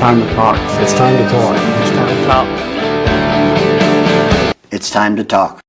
time to talk. It's time to talk. It's time to talk. It's time to talk.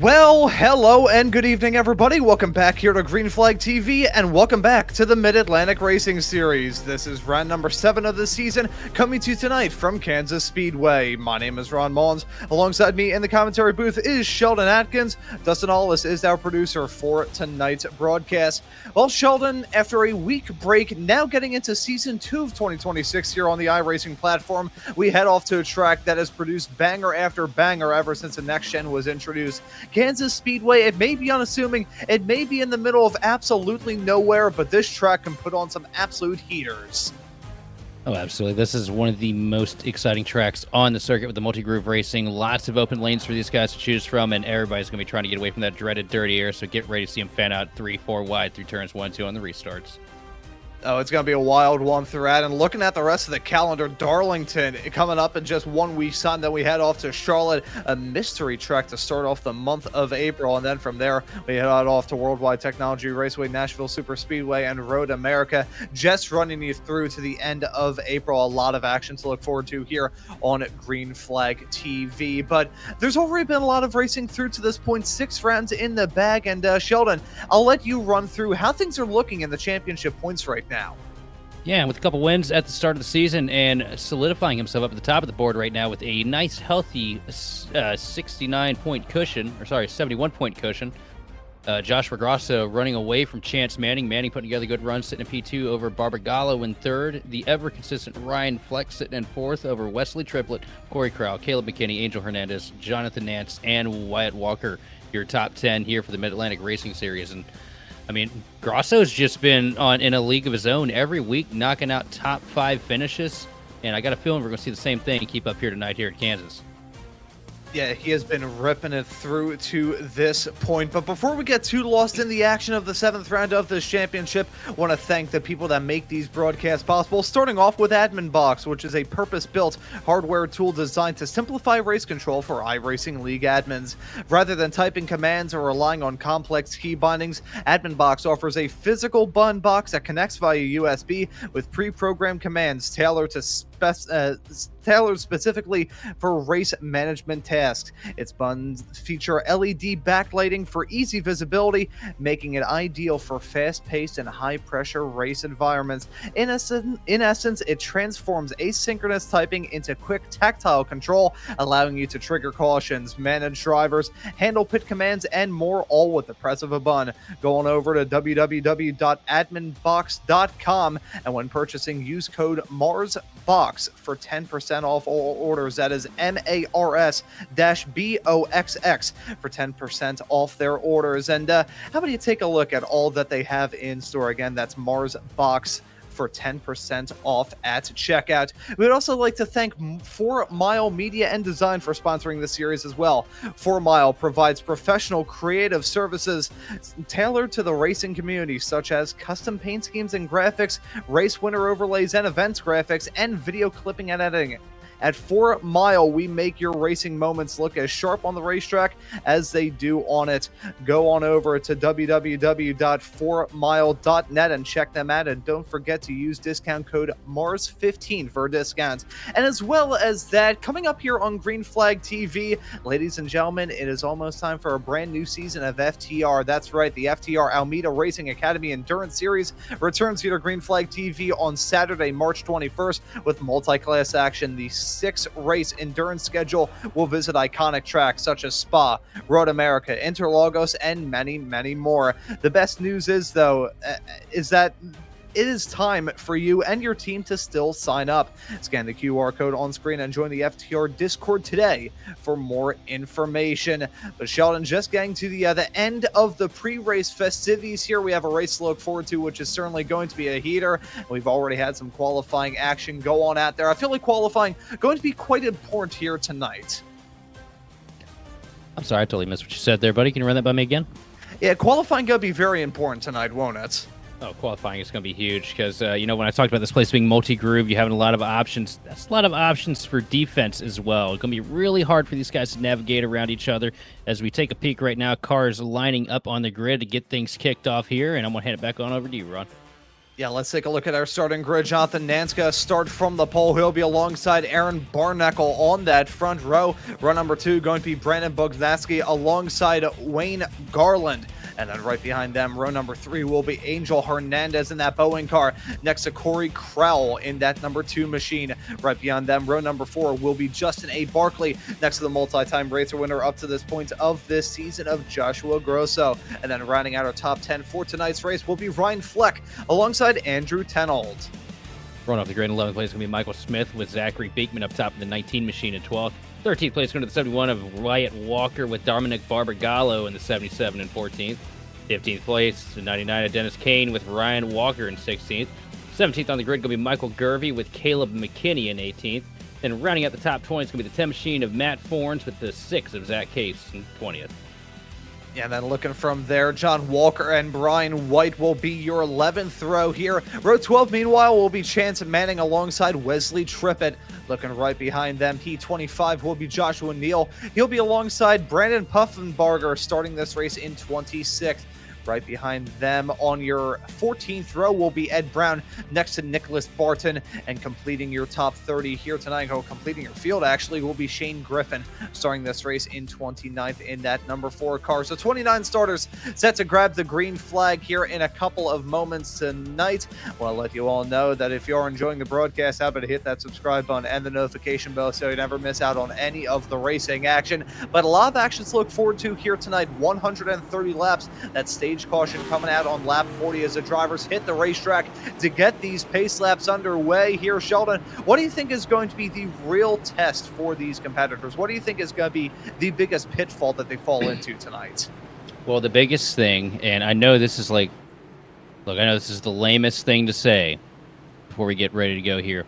Well, hello and good evening, everybody. Welcome back here to Green Flag TV, and welcome back to the Mid-Atlantic Racing Series. This is round number 7 of the season, coming to you tonight from Kansas Speedway. My name is Ron Mullins. Alongside me in the commentary booth is Sheldon Atkins. Dustin Allis is our producer for tonight's broadcast. Well, Sheldon, after a week break, now getting into Season 2 of 2026 here on the iRacing platform, we head off to a track that has produced banger after banger ever since the Next Gen was introduced. Kansas Speedway, it may be unassuming, it may be in the middle of absolutely nowhere, but this track can put on some absolute heaters. Oh, absolutely. This is one of the most exciting tracks on the circuit with the multi-groove racing. Lots of open lanes for these guys to choose from, and everybody's going to be trying to get away from that dreaded dirty air, so get ready to see them fan out 3-4 wide through turns 1 and 2 on the restarts. Oh, it's going to be a wild one throughout. And looking at the rest of the calendar, Darlington coming up in just 1 week's time. Then we head off to Charlotte, a mystery track to start off the month of April. And then from there, we head off to Worldwide Technology Raceway, Nashville Superspeedway, and Road America, just running you through to the end of April. A lot of action to look forward to here on Green Flag TV. But there's already been a lot of racing through to this point. 6 rounds in the bag. And Sheldon, I'll let you run through how things are looking in the championship points right now. Yeah, with a couple wins at the start of the season and solidifying himself up at the top of the board right now with a nice, healthy 71-point cushion. Josh Regrosso running away from Chance Manning. Manning putting together a good run, sitting in P2 over Barbagallo in 3rd. The ever-consistent Ryan Flex sitting in 4th over Wesley Triplett, Corey Crowell, Caleb McKinney, Angel Hernandez, Jonathan Nance, and Wyatt Walker. Your top 10 here for the Mid-Atlantic Racing Series. And I mean, Grosso's just been in a league of his own every week, knocking out top 5 finishes, and I got a feeling we're going to see the same thing keep up here tonight here at Kansas. Yeah, he has been ripping it through to this point. But before we get too lost in the action of the 7th round of this championship, I want to thank the people that make these broadcasts possible, starting off with Admin Box, which is a purpose-built hardware tool designed to simplify race control for iRacing League admins. Rather than typing commands or relying on complex key bindings, Admin Box offers a physical button box that connects via USB with pre-programmed commands tailored specifically for race management tasks. Its buttons feature LED backlighting for easy visibility, making it ideal for fast-paced and high-pressure race environments. In essence, it transforms asynchronous typing into quick tactile control, allowing you to trigger cautions, manage drivers, handle pit commands, and more, all with the press of a button. Go on over to www.adminbox.com, and when purchasing, use code MARSBOX for 10% off all orders. That is MARS-BOXX for 10% off their orders. And how about you take a look at all that they have in store? Again, that's MarsBox for 10% off at checkout. We'd also like to thank 4 Mile Media and Design for sponsoring this series as well. 4 Mile provides professional creative services tailored to the racing community, such as custom paint schemes and graphics, race winner overlays and events graphics, and video clipping and editing. At 4 Mile, we make your racing moments look as sharp on the racetrack as they do on it. Go on over to www.4mile.net and check them out. And don't forget to use discount code MARS15 for a discount. And as well as that, coming up here on Green Flag TV, ladies and gentlemen, it is almost time for a brand new season of FTR. That's right, the FTR Almeida Racing Academy Endurance Series returns here to Green Flag TV on Saturday, March 21st with multi-class action. The 6-race endurance schedule will visit iconic tracks such as Spa, Road America, Interlagos, and many, many more. The best news is, though, is that it is time for you and your team to still sign up. Scan the QR code on screen and join the FTR Discord today for more information. But Sheldon, just getting to the end of the pre-race festivities here. We have a race to look forward to, which is certainly going to be a heater. We've already had some qualifying action go on out there. I feel like qualifying going to be quite important here tonight. I'm sorry, I totally missed what you said there, buddy. Can you run that by me again? Yeah, qualifying going to be very important tonight, won't it? Oh, qualifying is going to be huge because, when I talked about this place being multi-groove, you having a lot of options. That's a lot of options for defense as well. It's going to be really hard for these guys to navigate around each other. As we take a peek right now, cars lining up on the grid to get things kicked off here, and I'm going to hand it back on over to you, Ron. Yeah, let's take a look at our starting grid. Jonathan Nanska start from the pole. He'll be alongside Aaron Barnacle on that front row. Row number 2 going to be Brandon Bogdatsky alongside Wayne Garland. And then right behind them, row number 3 will be Angel Hernandez in that Boeing car, next to Corey Crowell in that number 2 machine. Right beyond them, row number 4 will be Justin A. Barkley, next to the multi-time racer winner up to this point of this season of Joshua Grosso. And then rounding out our top 10 for tonight's race will be Ryan Fleck, alongside Andrew Tenold. Running off the grid in 11th place is going to be Michael Smith with Zachary Beekman up top in the 19 machine in 12th. 13th place going to the 71 of Wyatt Walker with Dominic Barbagallo in the 77 and 14th. 15th place, the 99 of Dennis Kane with Ryan Walker in 16th. 17th on the grid going to be Michael Gervey with Caleb McKinney in 18th. Then rounding out the top 20 is going to be the 10 machine of Matt Forns with the 6 of Zach Case in 20th. Yeah, and then looking from there, John Walker and Brian White will be your 11th row here. Row 12, meanwhile, will be Chance Manning alongside Wesley Trippett. Looking right behind them, P25 will be Joshua Neal. He'll be alongside Brandon Puffenbarger starting this race in 26th. Right behind them on your 14th row will be Ed Brown next to Nicholas Barton. And completing your top 30 here tonight, completing your field actually, will be Shane Griffin starting this race in 29th in that number 4 car. So 29 starters set to grab the green flag here in a couple of moments tonight. Well, I'll let you all know that if you are enjoying the broadcast, how about to hit that subscribe button and the notification bell so you never miss out on any of the racing action. But a lot of actions to look forward to here tonight. 130 laps. That stage caution coming out on lap 40 as the drivers hit the racetrack to get these pace laps underway here. Sheldon, what do you think is going to be the real test for these competitors? What do you think is going to be the biggest pitfall that they fall into tonight? Well, the biggest thing, and I know this is I know this is the lamest thing to say before we get ready to go here,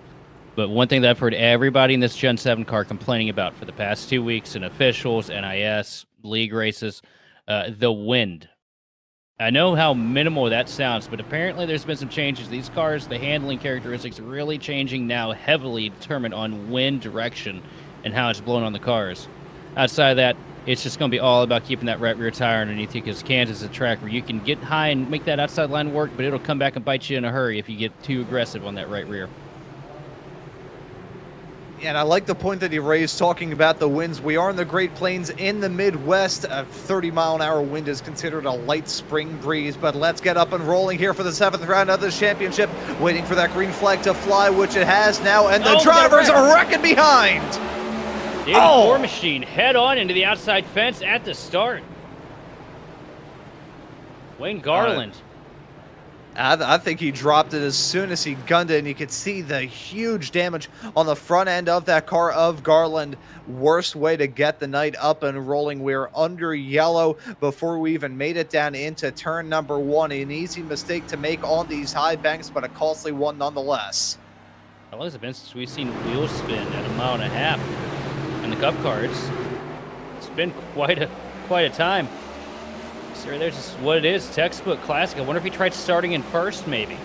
but one thing that I've heard everybody in this Gen 7 car complaining about for the past 2 weeks in officials, NIS, league races, the wind. I know how minimal that sounds, but apparently there's been some changes. These cars, the handling characteristics are really changing now, heavily determined on wind direction and how it's blowing on the cars. Outside of that, it's just going to be all about keeping that right rear tire underneath you, because Kansas is a track where you can get high and make that outside line work, but it'll come back and bite you in a hurry if you get too aggressive on that right rear. And I like the point that he raised talking about the winds. We are in the Great Plains in the Midwest. A 30-mile-an-hour wind is considered a light spring breeze. But let's get up and rolling here for the 7th round of the championship. Waiting for that green flag to fly, which it has now. And the drivers are wrecking behind. The 84 machine head on into the outside fence at the start. Wayne Garland. I think he dropped it as soon as he gunned it, and you could see the huge damage on the front end of that car of Garland. Worst way to get the night up and rolling. We're under yellow before we even made it down into turn number 1. An easy mistake to make on these high banks, but a costly one nonetheless. How long has it been since we've seen wheel spin at 1.5 miles in the Cup cars? It's been quite a time. So there's just what it is, textbook classic. I wonder if he tried starting in first, maybe.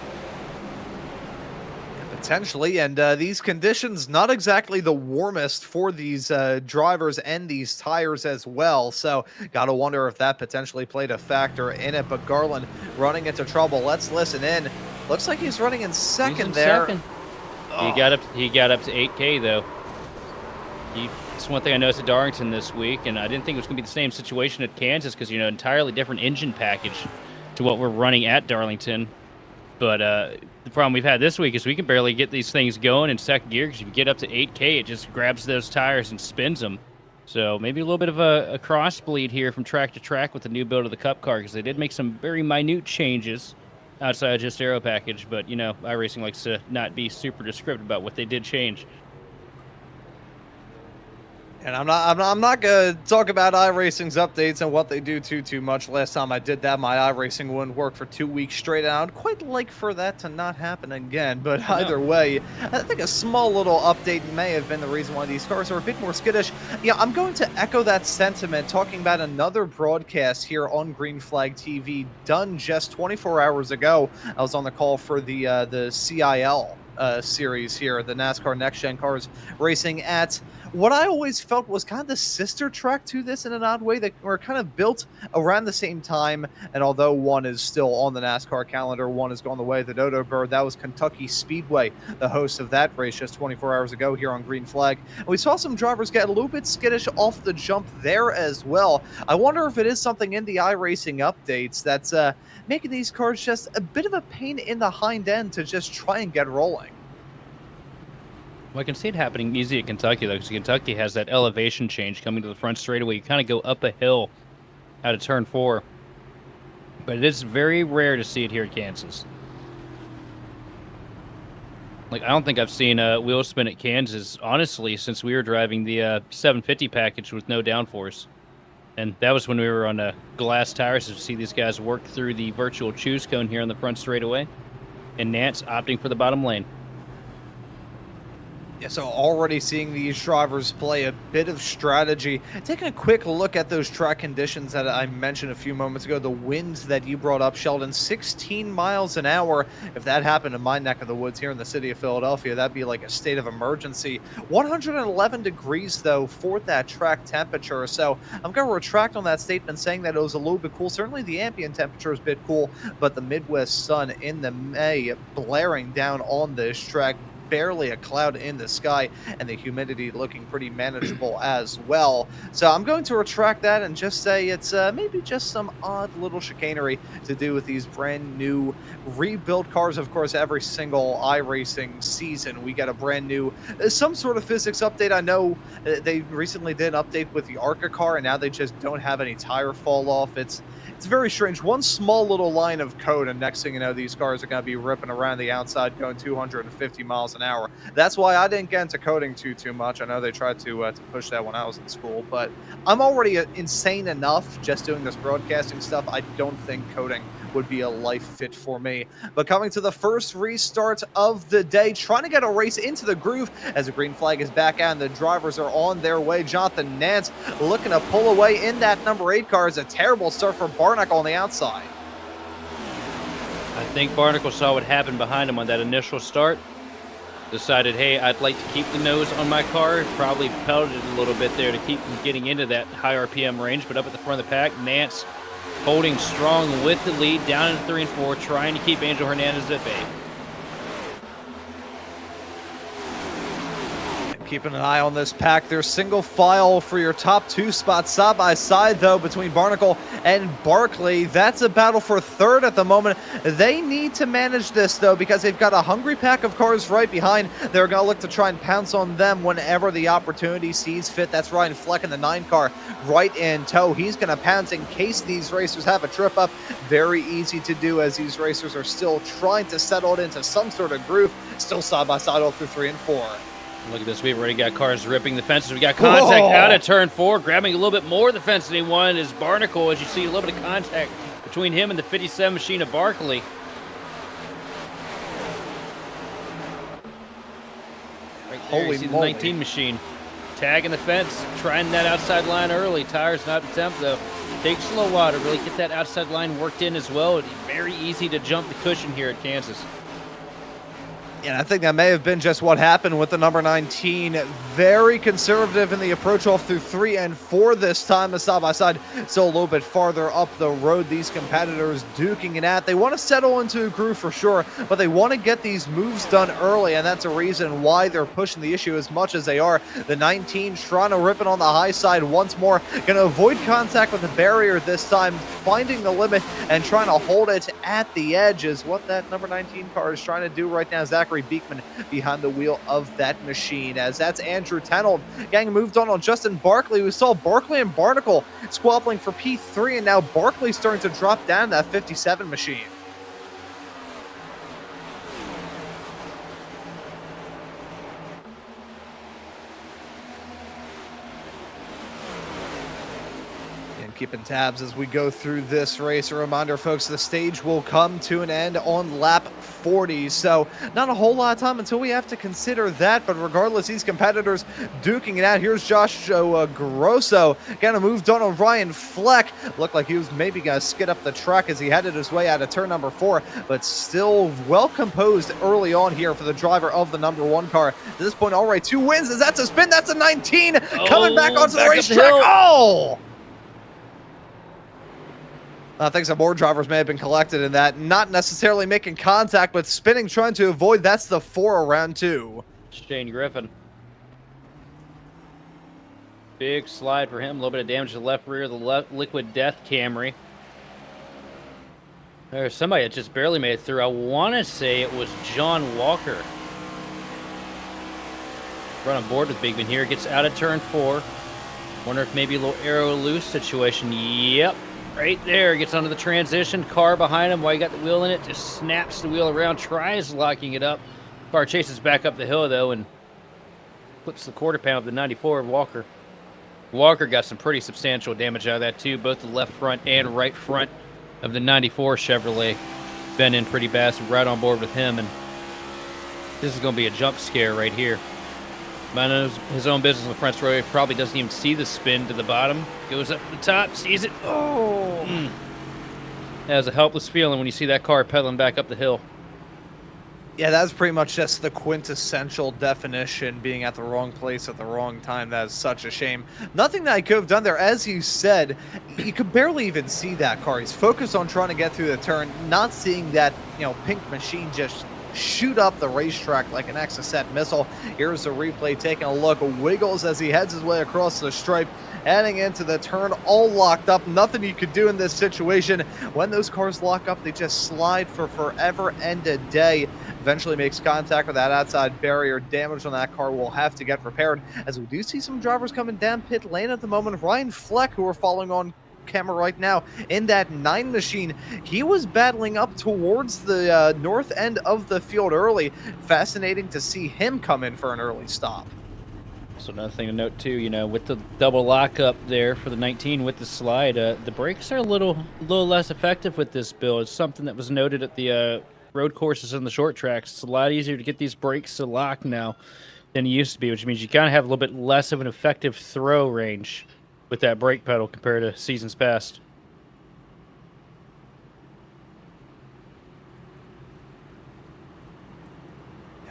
Potentially, and these conditions not exactly the warmest for these drivers and these tires as well. So gotta wonder if that potentially played a factor in it. But Garland running into trouble. Let's listen in. Looks like he's running in second there. Second. Oh. He got up to 8K though. It's one thing I noticed at Darlington this week, and I didn't think it was going to be the same situation at Kansas because, entirely different engine package to what we're running at Darlington. But the problem we've had this week is we can barely get these things going in second gear because if you get up to 8K, it just grabs those tires and spins them. So maybe a little bit of a cross bleed here from track to track with the new build of the Cup car because they did make some very minute changes outside of just aero package. But, you know, iRacing likes to not be super descriptive about what they did change. And I'm not gonna talk about iRacing's updates and what they do too much. Last time I did that, my iRacing wouldn't work for 2 weeks straight. And I'd quite like for that to not happen again. But either way, I think a small little update may have been the reason why these cars are a bit more skittish. Yeah, I'm going to echo that sentiment, talking about another broadcast here on Green Flag TV done just 24 hours ago. I was on the call for the CIL series here, the NASCAR Next Gen Cars racing at what I always felt was kind of the sister track to this in an odd way, that were kind of built around the same time. And although one is still on the NASCAR calendar, one has gone the way of the Dodo Bird. That was Kentucky Speedway, the host of that race just 24 hours ago here on Green Flag. And we saw some drivers get a little bit skittish off the jump there as well. I wonder if it is something in the iRacing updates that's making these cars just a bit of a pain in the hind end to just try and get rolling. Well, I can see it happening easy at Kentucky, though, because Kentucky has that elevation change coming to the front straightaway. You kind of go up a hill out of turn 4. But it is very rare to see it here at Kansas. Like, I don't think I've seen a wheel spin at Kansas, honestly, since we were driving the 750 package with no downforce. And that was when we were on glass tires to see these guys work through the virtual choose cone here on the front straightaway. And Nance opting for the bottom lane. Yeah, so already seeing these drivers play a bit of strategy. Taking a quick look at those track conditions that I mentioned a few moments ago, the winds that you brought up, Sheldon, 16 miles an hour. If that happened in my neck of the woods here in the city of Philadelphia, that'd be like a state of emergency. 111 degrees, though, for that track temperature. So I'm going to retract on that statement saying that it was a little bit cool. Certainly the ambient temperature is a bit cool, but the Midwest sun in the May blaring down on this track, barely a cloud in the sky, and the humidity looking pretty manageable as well. So I'm going to retract that and just say it's maybe just some odd little chicanery to do with these brand new rebuilt cars. Of course, every single iRacing season we get a brand new some sort of physics update. I know they recently did an update with the ARCA car, and now they just don't have any tire fall off. It's very strange. One small little line of code, and next thing you know, these cars are going to be ripping around the outside going 250 miles an hour. That's why I didn't get into coding too much. I know they tried to push that when I was in school, but I'm already insane enough just doing this broadcasting stuff. I don't think coding would be a life fit for me. But coming to the first restart of the day, trying to get a race into the groove as the green flag is back out and the drivers are on their way. Jonathan Nance looking to pull away in that number 8 car. Is a terrible start for Barnacle on the outside. I think Barnacle saw what happened behind him on that initial start. Decided, hey, I'd like to keep the nose on my car. Probably pelted a little bit there to keep from getting into that high RPM range. But up at the front of the pack, Nance holding strong with the lead, down in 3 and 4, trying to keep Angel Hernandez at bay. Keeping an eye on this pack. There's single file for your top 2 spots side by side, though, between Barnacle and Barkley. That's a battle for 3rd at the moment. They need to manage this, though, because they've got a hungry pack of cars right behind. They're going to look to try and pounce on them whenever the opportunity sees fit. That's Ryan Fleck in the 9 car right in tow. He's going to pounce in case these racers have a trip up. Very easy to do as these racers are still trying to settle it into some sort of groove. Still side by side all through 3 and 4. Look at this. We've already got cars ripping the fences. We got contact out of turn 4, grabbing a little bit more of the fence than he wanted is Barnacle. As you see, a little bit of contact between him and the 57 machine of Barkley. Right there, Holy you see the moly. 19 machine tagging the fence, trying that outside line early. Tires not the temp, though. Takes a little while to really get that outside line worked in as well. It's very easy to jump the cushion here at Kansas. And I think that may have been just what happened with the number 19. Very conservative in the approach off through 3 and 4 this time. A side-by-side still a little bit farther up the road. These competitors duking it out. They want to settle into a groove for sure, but they want to get these moves done early, and that's a reason why they're pushing the issue as much as they are. The 19 trying to rip it on the high side once more. Going to avoid contact with the barrier this time, finding the limit and trying to hold it at the edge is what that number 19 car is trying to do right now. Zachary Beekman behind the wheel of that machine, as that's Andrew Tenold getting moved on Justin Barkley. We saw Barkley and Barnacle squabbling for P3, and now Barkley starting to drop down that 57 machine. Keeping tabs as we go through this race. A reminder, folks, the stage will come to an end on lap 40, so not a whole lot of time until we have to consider that, but regardless, these competitors duking it out. Here's Josh Grosso kind of moved on Ryan Fleck. Looked like he was maybe going to skid up the track as he headed his way out of turn number 4, but still well composed early on here for the driver of the number 1 car. At this point, all right, 2 wins. Is that a spin? That's a 19 coming back onto the racetrack. Oh! I think some more drivers may have been collected in that. Not necessarily making contact, but spinning, trying to avoid. That's the 4 around 2. Shane Griffin. Big slide for him. A little bit of damage to the left rear of the Liquid Death Camry. There's somebody that just barely made it through. I want to say it was John Walker. Run on board with Beekman here. Gets out of turn 4. Wonder if maybe a little arrow loose situation. Yep. Right there, gets onto the transition. Car behind him while you got the wheel in it, just snaps the wheel around, tries locking it up. Car chases back up the hill, though, and flips the quarter panel of the 94 of Walker. Walker got some pretty substantial damage out of that, too. Both the left front and right front of the 94 Chevrolet been in pretty bad, so right on board with him. And this is going to be a jump scare right here. Minding his own business in the front row. He probably doesn't even see the spin to the bottom. Goes up to the top, sees it. Oh! That was a helpless feeling when you see that car pedaling back up the hill. Yeah, that's pretty much just the quintessential definition, being at the wrong place at the wrong time. That is such a shame. Nothing that I could have done there. As you said, you could barely even see that car. He's focused on trying to get through the turn, not seeing that, pink machine just shoot up the racetrack like an Exocet missile. Here's the replay, taking a look. Wiggles as he heads his way across the stripe, heading into the turn, all locked up. Nothing you could do in this situation. When those cars lock up, they just slide for forever and a day. Eventually makes contact with that outside barrier. Damage on that car will have to get repaired, as we do see some drivers coming down pit lane at the moment. Ryan Fleck, who we're following on camera right now in that 9 machine, he was battling up towards the north end of the field early. Fascinating to see him come in for an early stop. So another thing to note too, with the double lockup there for the 19 with the slide, the brakes are a little less effective with this build. It's something that was noted at the road courses and the short tracks. It's a lot easier to get these brakes to lock now than it used to be, which means you kind of have a little bit less of an effective throw range with that brake pedal compared to seasons past.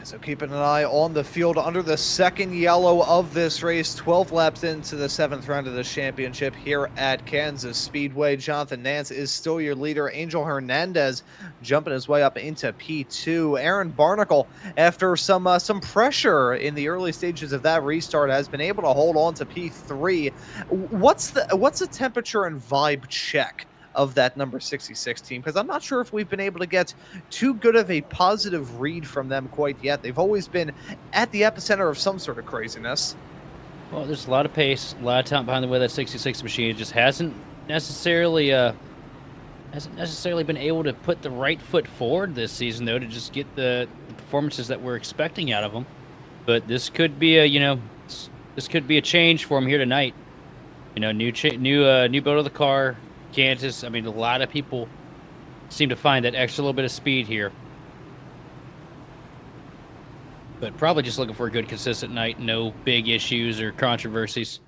So keeping an eye on the field under the second yellow of this race, 12 laps into the 7th round of the championship here at Kansas Speedway. Jonathan Nance is still your leader. Angel Hernandez jumping his way up into P2. Aaron Barnacle, after some pressure in the early stages of that restart, has been able to hold on to P3. What's the temperature and vibe check of that number 66 team? Because I'm not sure if we've been able to get too good of a positive read from them quite yet. They've always been at the epicenter of some sort of craziness. Well, there's a lot of pace, a lot of talent behind the wheel of that 66 machine. It just hasn't necessarily been able to put the right foot forward this season, though, to just get the performances that we're expecting out of them. But this could be a change for them here tonight. New build of the car. Kansas, a lot of people seem to find that extra little bit of speed here. But probably just looking for a good, consistent night. No big issues or controversies.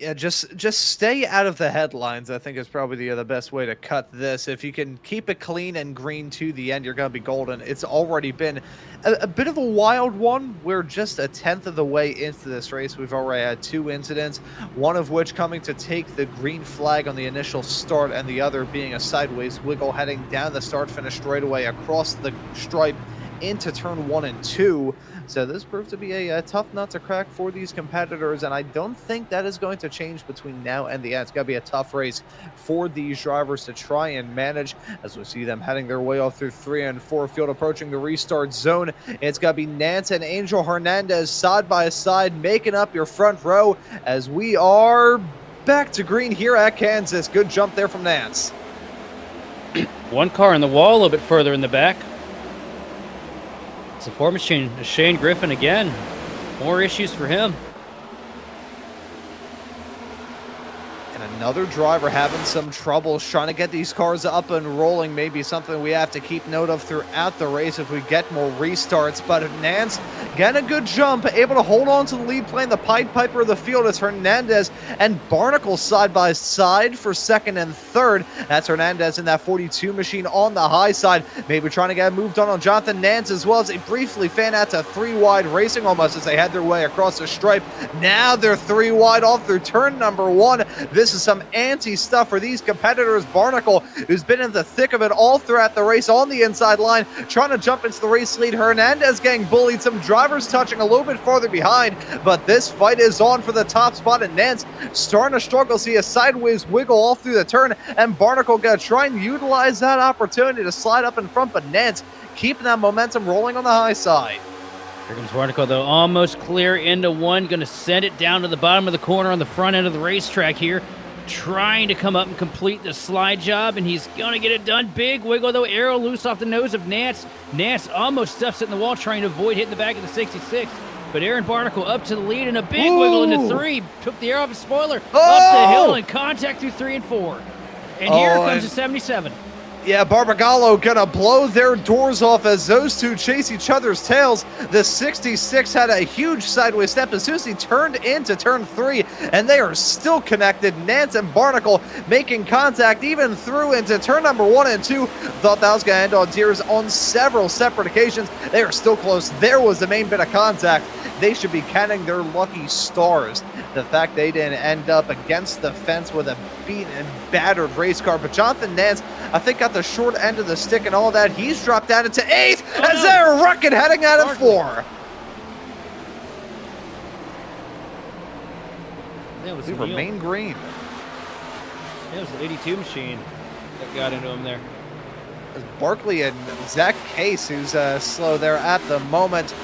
Yeah, just stay out of the headlines, I think is probably the best way to cut this. If you can keep it clean and green to the end, you're going to be golden. It's already been a bit of a wild one. We're just a tenth of the way into this race. We've already had 2 incidents, one of which coming to take the green flag on the initial start, and the other being a sideways wiggle heading down the start-finish straightaway across the stripe into turn 1 and 2. So this proved to be a tough nut to crack for these competitors, and I don't think that is going to change between now and the end. It's going to be a tough race for these drivers to try and manage as we see them heading their way off through 3 and 4 field, approaching the restart zone. It's going to be Nance and Angel Hernandez side by side, making up your front row as we are back to green here at Kansas. Good jump there from Nance. One car in the wall, a little bit further in the back. It's a performance change. Shane Griffin again. More issues for him. And another driver having some troubles trying to get these cars up and rolling. Maybe something we have to keep note of throughout the race if we get more restarts. But Nance getting a good jump, able to hold on to the lead, playing the Pied Piper of the field. It's Hernandez and Barnacle side by side for second and third. That's Hernandez in that 42 machine on the high side. Maybe trying to get moved on Jonathan Nance as well as they briefly fan out to 3 wide, racing almost as they head their way across the stripe. Now they're 3 wide off through turn number 1. This is some anti-stuff for these competitors. Barnacle, who's been in the thick of it all throughout the race on the inside line, trying to jump into the race lead. Hernandez getting bullied. Some drivers touching a little bit farther behind, but this fight is on for the top spot, and Nance starting to struggle. See a sideways wiggle all through the turn, and Barnacle going to try and utilize that opportunity to slide up in front, but Nance keeping that momentum rolling on the high side. Here comes Barnacle, though, almost clear into 1. Going to send it down to the bottom of the corner on the front end of the racetrack here. Trying to come up and complete the slide job, and he's going to get it done. Big wiggle, though. Arrow loose off the nose of Nance. Nance almost stuffs it in the wall, trying to avoid hitting the back of the 66. But Aaron Barnacle up to the lead, and a big wiggle into 3. Took the air off his spoiler. Up the hill and contact through 3 and 4. And here comes the 77. Yeah, Barbagallo gonna blow their doors off as those two chase each other's tails. The 66 had a huge sideways step as soon as he turned into turn 3, and they are still connected. Nance and Barnacle making contact even through into turn number 1 and 2. Thought that was gonna end on tears on several separate occasions. They are still close. There was the main bit of contact. They should be counting their lucky stars. The fact they didn't end up against the fence with a beat and battered race car. But Jonathan Nance, I think, got the short end of the stick and all that. He's dropped down into 8th as they're rocking heading out of 4. We remain green. It was the 82 machine that got into him there. It's Barkley and Zach Case, who's slow there at the moment.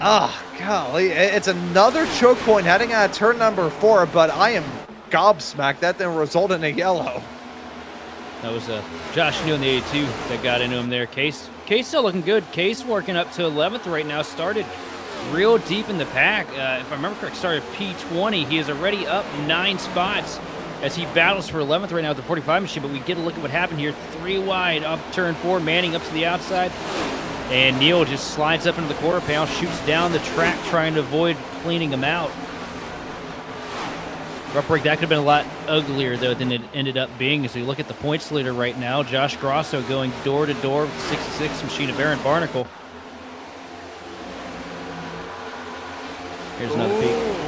Ah, golly, it's another choke point heading out of turn number 4, but I am gobsmacked. That didn't result in a yellow. That was Josh New in the 82 that got into him there. Case still looking good. Case working up to 11th right now. Started real deep in the pack. If I remember correct, started P20. He is already up 9 spots as he battles for 11th right now with the 45 machine, but we get a look at what happened here. 3 wide off turn 4, Manning up to the outside. And Neal just slides up into the quarter panel, shoots down the track, trying to avoid cleaning him out. Rough break, that could have been a lot uglier, though, than it ended up being. As we look at the points leader right now, Josh Grosso going door-to-door with the 66 machine of Aaron Barnacle. Here's another peek.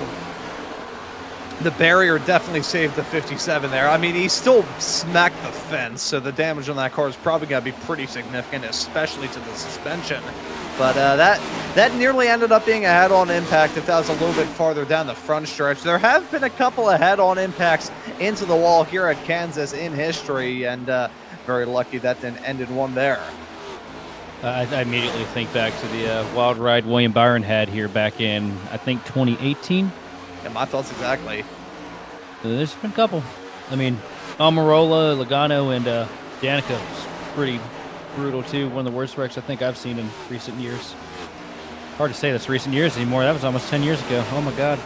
The barrier definitely saved the 57 there. I mean, he still smacked the fence, so the damage on that car is probably going to be pretty significant, especially to the suspension. But that nearly ended up being a head-on impact if that was a little bit farther down the front stretch. There have been a couple of head-on impacts into the wall here at Kansas in history, and very lucky that didn't end in one there. I immediately think back to the wild ride William Byron had here back in, I think, 2018. Yeah, my thoughts exactly. There's been a couple. I mean, Almirola, Logano, and Danica was pretty brutal, too. One of the worst wrecks I think I've seen in recent years. Hard to say that's recent years anymore. That was almost 10 years ago. Oh, my God.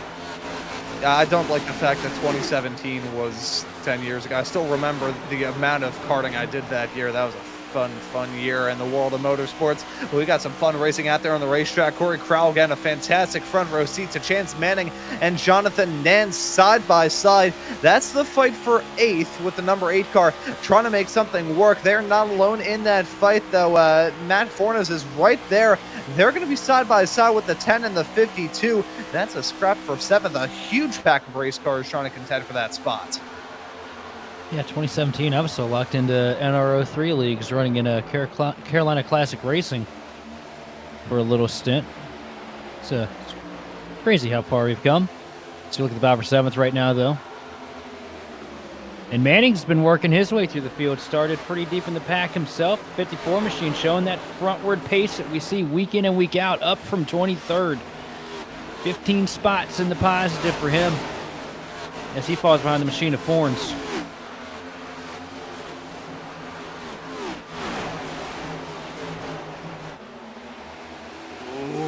I don't like the fact that 2017 was 10 years ago. I still remember the amount of karting I did that year. That was a fun year in the world of motorsports. We got some fun racing out there on the racetrack. Corey Crowell getting a fantastic front row seat to Chance Manning and Jonathan Nance side by side. That's the fight for 8th with the number 8 car trying to make something work. They're not alone in that fight, though. Matt Fornes is right there. They're going to be side by side with the 10 and the 52. That's a scrap for 7th. A huge pack of race cars trying to contend for that spot. Yeah, 2017, I was so locked into NRO3 leagues running in a Carolina Classic Racing for a little stint. It's crazy how far we've come. Let's look at the battle for 7th right now, though. And Manning's been working his way through the field. Started pretty deep in the pack himself. The 54 machine showing that frontward pace that we see week in and week out, up from 23rd. 15 spots in the positive for him as he falls behind the machine of Fornes.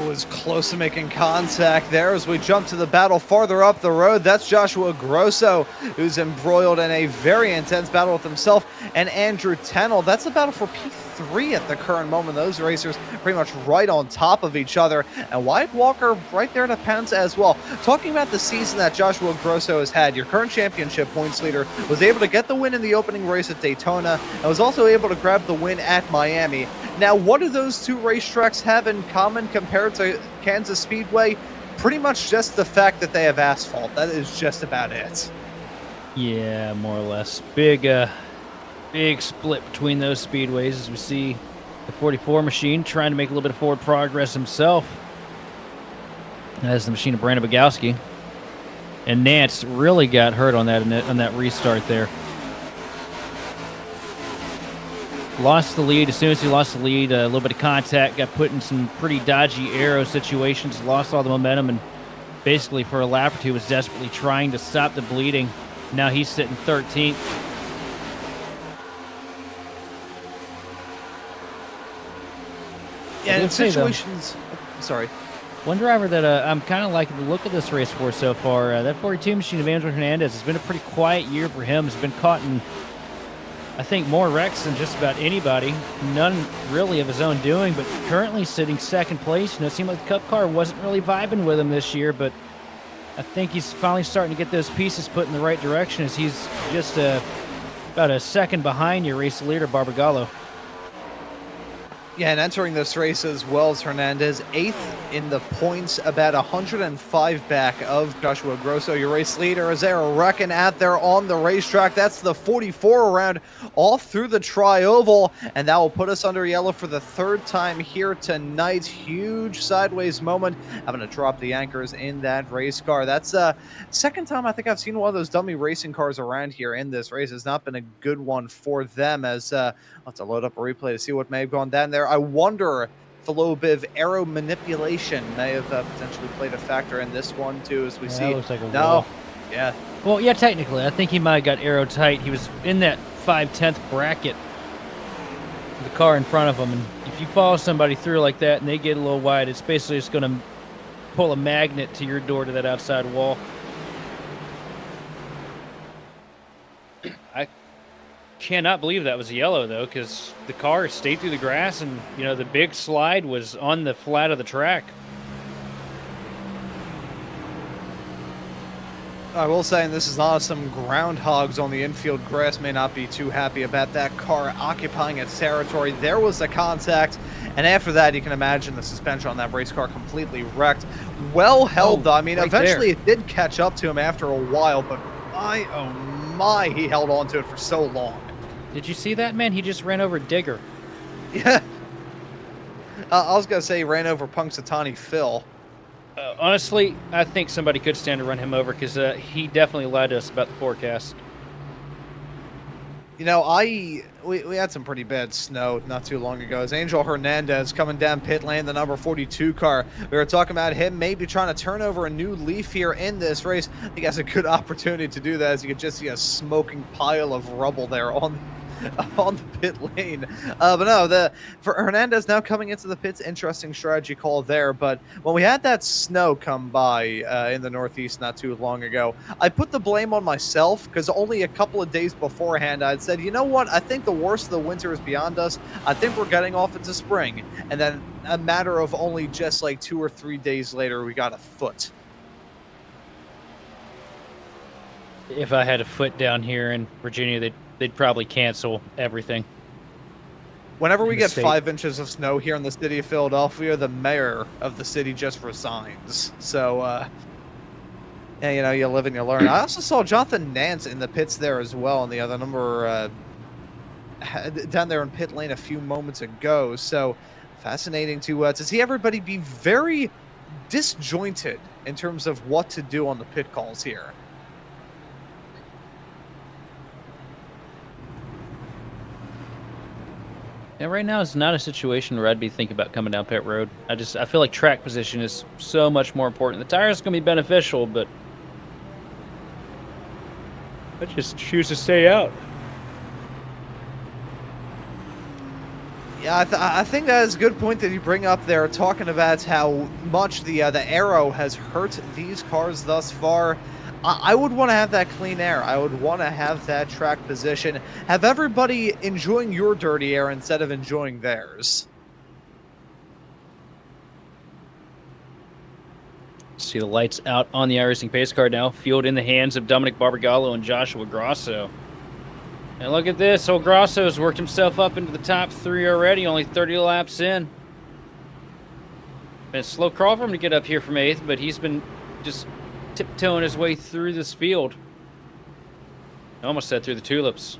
Was close to making contact there as we jump to the battle farther up the road. That's Joshua Grosso, who's embroiled in a very intense battle with himself and Andrew Tennell. That's a battle for P3 at the current moment. Those racers pretty much right on top of each other, and Wyatt Walker right there to pounce as well. Talking about the season that Joshua Grosso has had, your current championship points leader was able to get the win in the opening race at Daytona and was also able to grab the win at Miami. Now, what do those two racetracks have in common compared to Kansas Speedway? Pretty much just the fact that they have asphalt. That is just about it. Yeah, more or less. Big split between those speedways as we see the 44 machine trying to make a little bit of forward progress himself. As the machine of Brandon Bogowski. And Nance really got hurt on that restart there. Lost the lead. As soon as he lost the lead, a little bit of contact, got put in some pretty dodgy aero situations, lost all the momentum, and basically for a lap or two was desperately trying to stop the bleeding. Now he's sitting 13th. Yeah, in situations... Sorry. One driver that I'm kind of liking the look of this race for so far, that 42 machine of Angel Hernandez, has been a pretty quiet year for him. Has been caught in, I think, more wrecks than just about anybody. None really of his own doing, but currently sitting 2nd place. And it seemed like the Cup car wasn't really vibing with him this year, but I think he's finally starting to get those pieces put in the right direction as he's just about a second behind your race leader, Barbagallo. Yeah, and entering this race as well as Hernandez, 8th in the points, about 105 back of Joshua Grosso, your race leader, as they're wrecking out there on the racetrack. That's the 44 round off through the tri-oval, and that will put us under yellow for the 3rd time here tonight. Huge sideways moment, having to drop the anchors in that race car. That's the 2nd time I think I've seen one of those dummy racing cars around here in this race. It's not been a good one for them, as I'll have to load up a replay to see what may have gone down there. I wonder if a little bit of aero manipulation may have potentially played a factor in this one too, as we see. Looks like a no, wall. yeah. Well, yeah, technically, I think he might have got aero tight. He was in that 5/10 bracket, the car in front of him, and if you follow somebody through like that and they get a little wide, it's basically just going to pull a magnet to your door to that outside wall. I cannot believe that was a yellow, though, because the car stayed through the grass and, you know, the big slide was on the flat of the track. I will say, and this is not some groundhogs on the infield grass may not be too happy about that car occupying its territory. There was a contact, and after that, you can imagine the suspension on that race car completely wrecked. Well held, though. I mean, right eventually there. It did catch up to him after a while, but oh my, he held on to it for so long. Did you see that, man? He just ran over Digger. Yeah. I was going to say he ran over Punxsutawney Phil. Honestly, I think somebody could stand to run him over because he definitely lied to us about the forecast. You know, we had some pretty bad snow not too long ago. As Angel Hernandez coming down pit lane, the number 42 car. We were talking about him maybe trying to turn over a new leaf here in this race. I think he has a good opportunity to do that, as you can just see a smoking pile of rubble there on on the pit lane. But no, for Hernandez now coming into the pits, interesting strategy call there. But when we had that snow come by in the Northeast not too long ago, I put the blame on myself because only a couple of days beforehand I'd said, you know what, I think the worst of the winter is beyond us. I think we're getting off into spring. And then a matter of only just like 2 or 3 days later, we got a foot. If I had a foot down here in Virginia, they'd probably cancel everything. Whenever we get 5 inches of snow here in the city of Philadelphia, the mayor of the city just resigns. So, yeah, you know, you live and you learn. I also saw Jonathan Nance in the pits there as well, in the other number down there in pit lane a few moments ago. So, fascinating to see everybody be very disjointed in terms of what to do on the pit calls here. Yeah, right now it's not a situation where I'd be thinking about coming down pit road. I feel like track position is so much more important. The tires going to be beneficial, but I just choose to stay out. Yeah, I think that is a good point that you bring up there, talking about how much the aero has hurt these cars thus far. I would want to have that clean air. I would want to have that track position. Have everybody enjoying your dirty air instead of enjoying theirs. See the lights out on the iRacing pace car now. Field in the hands of Dominic Barbagallo and Joshua Grosso. And look at this. Old Grosso has worked himself up into the top 3 already, only 30 laps in. Been a slow crawl for him to get up here from 8th, but he's been just tiptoeing his way through this field. I almost said through the tulips.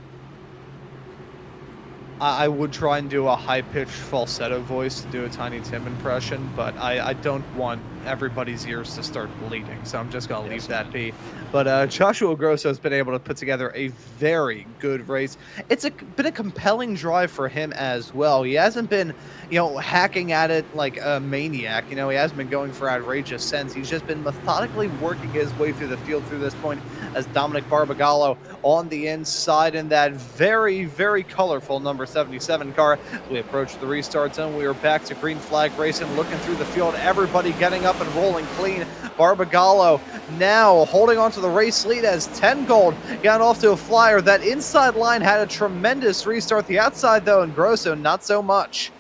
I would try and do a high-pitched falsetto voice to do a Tiny Tim impression, but I don't want everybody's ears to start bleeding, so I'm just going to leave that be. But Joshua Grosso has been able to put together a very good race. It's been a compelling drive for him as well. He hasn't been, you know, hacking at it like a maniac. You know, he hasn't been going for outrageous cents. He's just been methodically working his way through the field through this point as Dominic Barbagallo on the inside in that very, very colorful number 77 car. We approach the restart zone. We are back to green flag racing, looking through the field, everybody getting up and rolling clean. Barbagallo now holding on to the race lead as 10 Gold got off to a flyer. That inside line had a tremendous restart. The outside, though, and Grosso, not so much.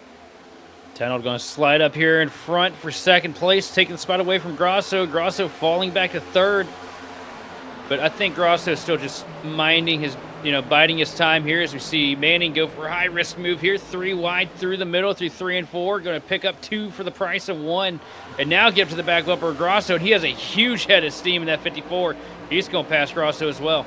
Tenold going to slide up here in front for second place, taking the spot away from Grosso. Grosso falling back to third. But I think Grosso is still just minding his, biding his time here as we see Manning go for a high-risk move here. 3 wide through the middle, through 3 and 4. Going to pick up 2 for the price of 1. And now get up to the back bumper of Grosso. And he has a huge head of steam in that 54. He's going to pass Grosso as well.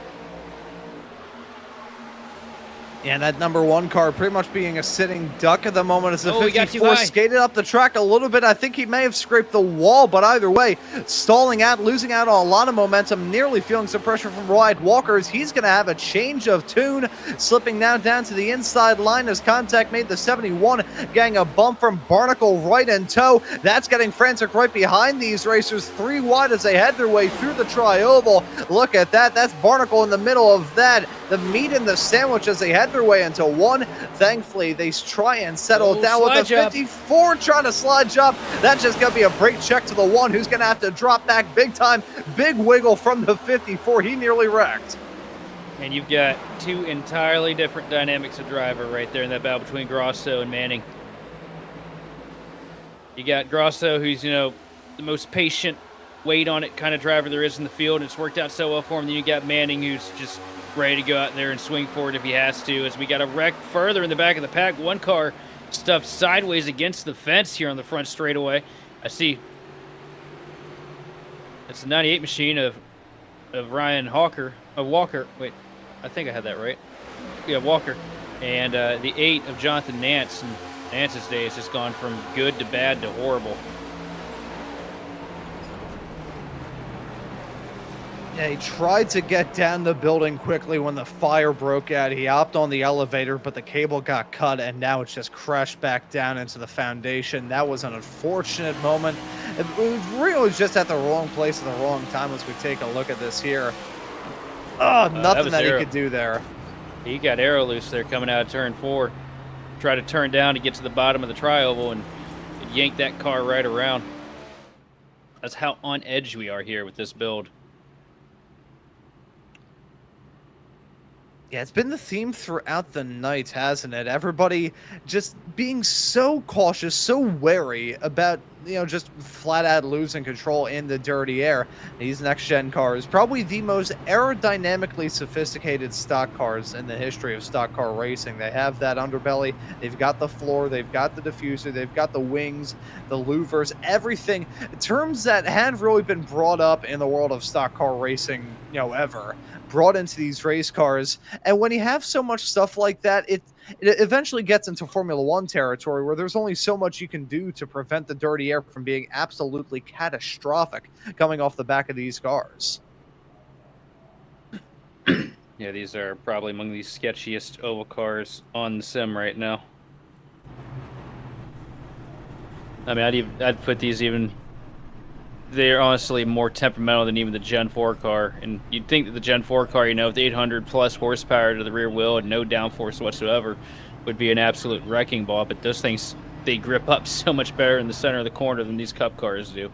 And that number 1 car pretty much being a sitting duck at the moment as the 54 skated up the track a little bit. I think he may have scraped the wall, but either way, stalling out, losing out on a lot of momentum, nearly feeling some pressure from Wyatt Walker as he's going to have a change of tune, slipping now down to the inside line as contact made the 71, getting a bump from Barnacle right in tow. That's getting frantic right behind these racers, 3 wide as they head their way through the tri-oval. Look at that. That's Barnacle in the middle of that. The meat in the sandwich as they head their way into 1. Thankfully, they try and settle down with the 54 trying to slide job. That's just going to be a brake check to the 1 who's going to have to drop back big time. Big wiggle from the 54. He nearly wrecked. And you've got 2 entirely different dynamics of driver right there in that battle between Grosso and Manning. You got Grosso, who's, the most patient, wait on it kind of driver there is in the field. And it's worked out so well for him. Then you got Manning, who's just ready to go out there and swing forward if he has to, as we got a wreck further in the back of the pack. 1 car stuffed sideways against the fence here on the front straightaway. I see it's the 98 machine of Ryan Walker. Wait, I think I had that right. Yeah, Walker. And the 8 of Jonathan Nance. And Nance's day has just gone from good to bad to horrible. Yeah, he tried to get down the building quickly when the fire broke out. He hopped on the elevator, but the cable got cut, and now it's just crashed back down into the foundation. That was an unfortunate moment. It was really just at the wrong place at the wrong time as we take a look at this here. Oh, nothing that he could do there. He got arrow loose there coming out of turn 4. Try to turn down to get to the bottom of the tri-oval and yank that car right around. That's how on edge we are here with this build. Yeah, it's been the theme throughout the night, hasn't it? Everybody just being so cautious, so wary about, just flat out losing control in the dirty air. These next-gen cars, probably the most aerodynamically sophisticated stock cars in the history of stock car racing. They have that underbelly, they've got the floor, they've got the diffuser, they've got the wings, the louvers, everything. Terms that hadn't really been brought up in the world of stock car racing, ever. Brought into these race cars. And when you have so much stuff like that, it eventually gets into Formula One territory where there's only so much you can do to prevent the dirty air from being absolutely catastrophic coming off the back of these cars. Yeah, these are probably among the sketchiest oval cars on the sim right now. I mean, I'd put these even... They're honestly more temperamental than even the Gen 4 car. And you'd think that the Gen 4 car, with 800 plus horsepower to the rear wheel and no downforce whatsoever, would be an absolute wrecking ball. But those things, they grip up so much better in the center of the corner than these Cup cars do.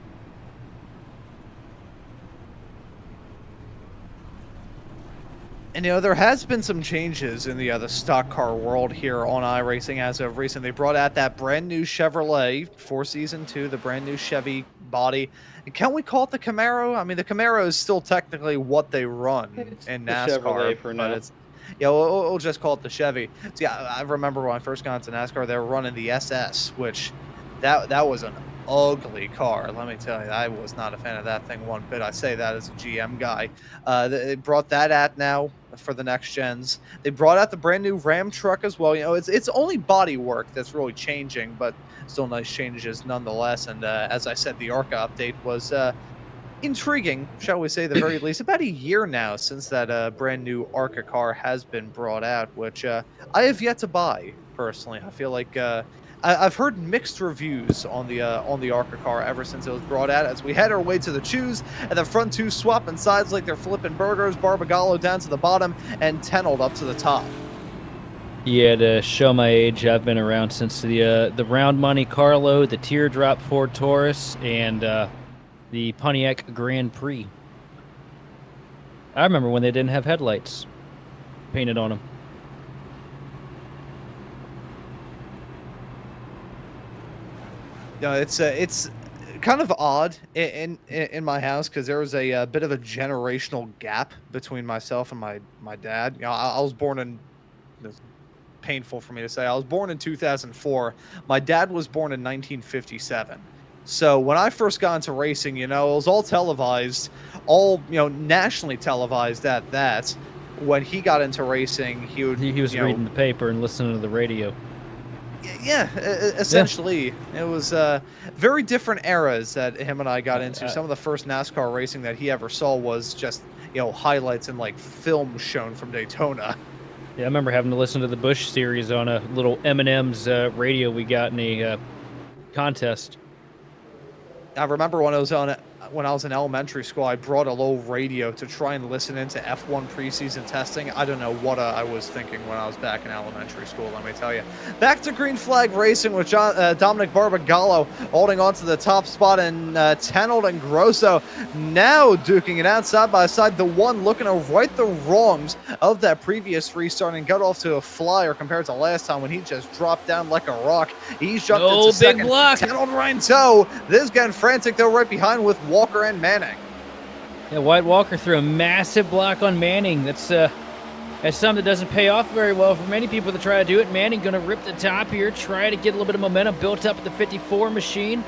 And, there has been some changes in the stock car world here on iRacing as of recent. They brought out that brand new Chevrolet for Season 2, the brand new Chevy body. Can we call it the Camaro? I mean, the Camaro is still technically what they run in NASCAR. Chevrolet for now. It's, we'll just call it the Chevy. So, yeah, I remember when I first got into NASCAR, they were running the SS, which that was an ugly car. Let me tell you, I was not a fan of that thing one bit. I say that as a GM guy. They brought that out now for the next gens. They brought out the brand new Ram truck as well. It's only body work that's really changing, but still nice changes nonetheless. And as I said, the ARCA update was intriguing, shall we say, the very least. About a year now since that brand new ARCA car has been brought out, which I have yet to buy personally. I feel like I've heard mixed reviews on the ARCA car ever since it was brought out. As we head our way to the choose, and the front two swapping sides like they're flipping burgers. Barbagallo down to the bottom, and Tenold up to the top. Yeah, to show my age, I've been around since the Round Monte Carlo, the Teardrop Ford Taurus, and the Pontiac Grand Prix. I remember when they didn't have headlights painted on them. It's kind of odd in my house because there was a bit of a generational gap between myself and my dad. I was born in... It's painful for me to say. I was born in 2004. My dad was born in 1957. So when I first got into racing, it was all televised, all nationally televised at that. When he got into racing, he was reading the paper and listening to the radio. Yeah, essentially. Yeah. It was very different eras that him and I got into. Some of the first NASCAR racing that he ever saw was just, highlights and like film shown from Daytona. Yeah, I remember having to listen to the Bush series on a little M&M's radio we got in a contest. I remember when I was in elementary school, I brought a little radio to try and listen into F1 preseason testing. I don't know what I was thinking when I was back in elementary school, let me tell you. Back to Green Flag Racing with Dominic Barbagallo holding on to the top spot, and Tenold and Grosso now duking it out side by side. The one looking to right the wrongs of that previous restart and got off to a flyer compared to last time when he just dropped down like a rock. He's jumped into second. Big block. Tenold right toe. This getting frantic though right behind with Walker and Manning. Yeah, White Walker threw a massive block on Manning. That's something that doesn't pay off very well for many people that try to do it. Manning going to rip the top here, try to get a little bit of momentum built up at the 54 machine.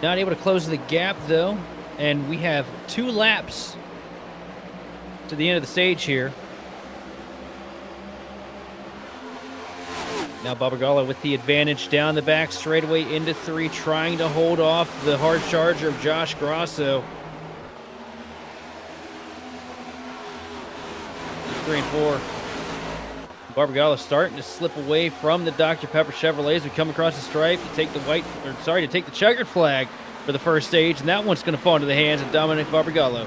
Not able to close the gap, though. And we have 2 laps to the end of the stage here. Now Barbagallo with the advantage down the back straightaway into 3, trying to hold off the hard charger of Josh Grosso. 3 and 4. Barbagallo starting to slip away from the Dr. Pepper Chevrolet as we come across the stripe to take to take the checkered flag for the first stage, and that one's going to fall into the hands of Dominic Barbagallo.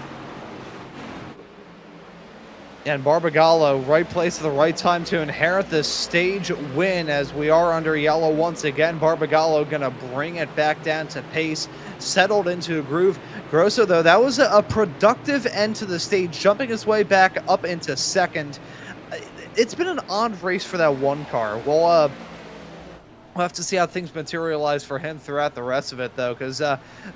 And Barbagallo, right place at the right time to inherit the stage win as we are under yellow once again. Barbagallo going to bring it back down to pace, settled into a groove. Grosso, though, that was a productive end to the stage, jumping his way back up into second. It's been an odd race for that one car. We'll have to see how things materialize for him throughout the rest of it, though, because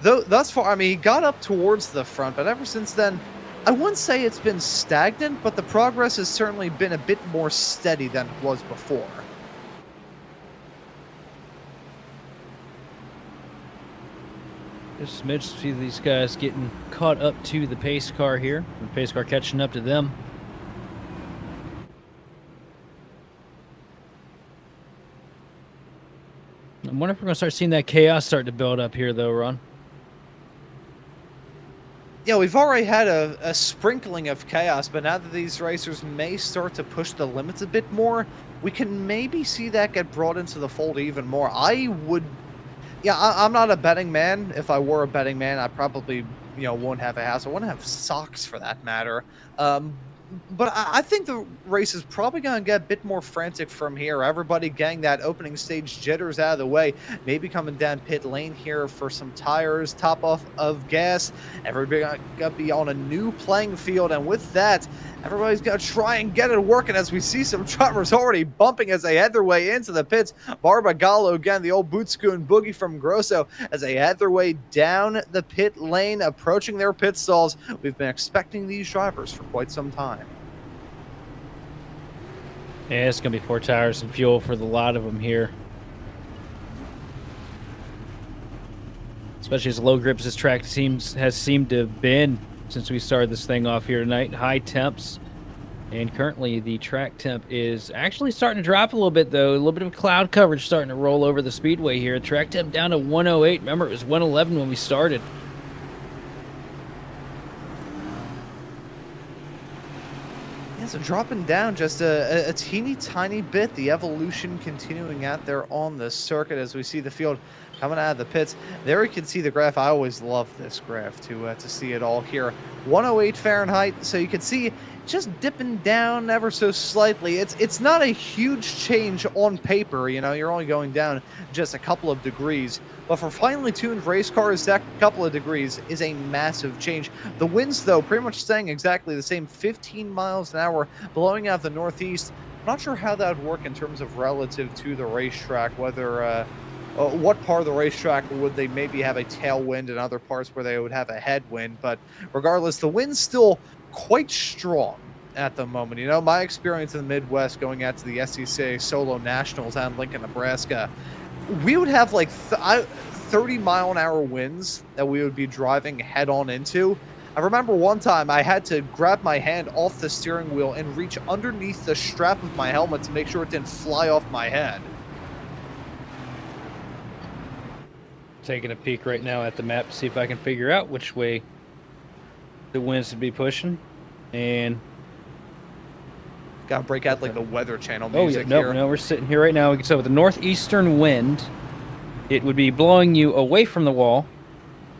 thus far, I mean, he got up towards the front, but ever since then, I wouldn't say it's been stagnant, but the progress has certainly been a bit more steady than it was before. Just smidge to see these guys getting caught up to the pace car here. The pace car catching up to them. I wonder if we're going to start seeing that chaos start to build up here, though, Ron. Yeah, we've already had a sprinkling of chaos, but now that these racers may start to push the limits a bit more, we can maybe see that get brought into the fold even more. I'm not a betting man. If I were a betting man, I probably, wouldn't have a house. I wouldn't have socks for that matter. But I think the race is probably going to get a bit more frantic from here. Everybody getting that opening stage jitters out of the way. Maybe coming down pit lane here for some tires, top off of gas. Everybody going to be on a new playing field. And with that, everybody's going to try and get it working as we see some drivers already bumping as they head their way into the pits. Barbagallo, again, the old bootscoon boogie from Grosso, as they head their way down the pit lane, approaching their pit stalls. We've been expecting these drivers for quite some time. Yeah, it's going to be 4 tires and fuel for the lot of them here. Especially as low grips this track has seemed to have been since we started this thing off here tonight. High temps. And currently the track temp is actually starting to drop a little bit, though. A little bit of cloud coverage starting to roll over the speedway here. Track temp down to 108. Remember, it was 111 when we started. So dropping down just a teeny tiny bit. The evolution continuing out there on the circuit as we see the field coming out of the pits. There you can see the graph. I always love this graph to see it all here. 108 Fahrenheit. So you can see just dipping down ever so slightly. It's not a huge change on paper. You're only going down just a couple of degrees. But for finely tuned race cars, that couple of degrees is a massive change. The winds, though, pretty much staying exactly the same, 15 miles an hour, blowing out the northeast. I'm not sure how that would work in terms of relative to the racetrack, whether what part of the racetrack would they maybe have a tailwind and other parts where they would have a headwind. But regardless, the wind's still quite strong at the moment. My experience in the Midwest going out to the SCCA Solo Nationals out in Lincoln, Nebraska, we would have like 30-mile-an-hour winds that we would be driving head-on into. I remember one time I had to grab my hand off the steering wheel and reach underneath the strap of my helmet to make sure it didn't fly off my head. Taking a peek right now at the map to see if I can figure out which way the winds would be pushing. And gotta break out like the Weather Channel music here. No, we're sitting here right now. So with the northeastern wind, it would be blowing you away from the wall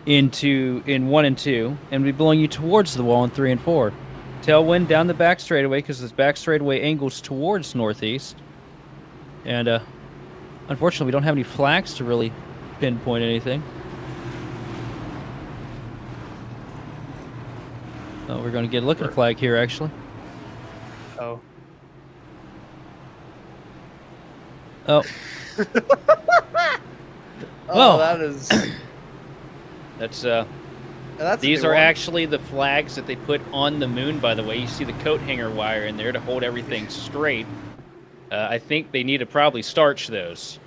in 1 and 2, and would be blowing you towards the wall in 3 and 4. Tailwind down the back straightaway because this back straightaway angles towards northeast. And unfortunately, we don't have any flags to really pinpoint anything. Oh, we're going to get a looking flag here, actually. Oh. Oh. Oh, that is... These are actually the flags that they put on the moon, by the way. You see the coat hanger wire in there to hold everything straight. I think they need to probably starch those.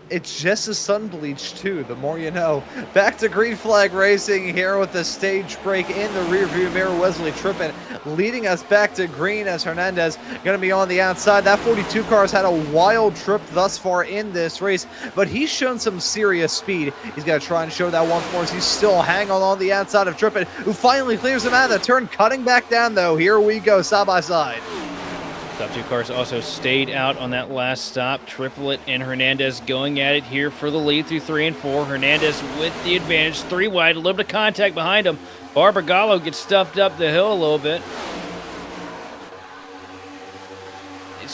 It's just a sun bleach, too. The more you know. Back to green flag racing here with the stage break in the rearview mirror. Wesley Trippin leading us back to green as Hernandez going to be on the outside. That 42 car's had a wild trip thus far in this race, but he's shown some serious speed. He's going to try and show that once more as he's still hanging on the outside of Trippin, who finally clears him out of the turn, cutting back down, though. Here we go, side by side. Top 2 cars also stayed out on that last stop. Triplet and Hernandez going at it here for the lead through 3 and 4. Hernandez with the advantage, 3 wide, a little bit of contact behind him. Barbagallo gets stuffed up the hill a little bit.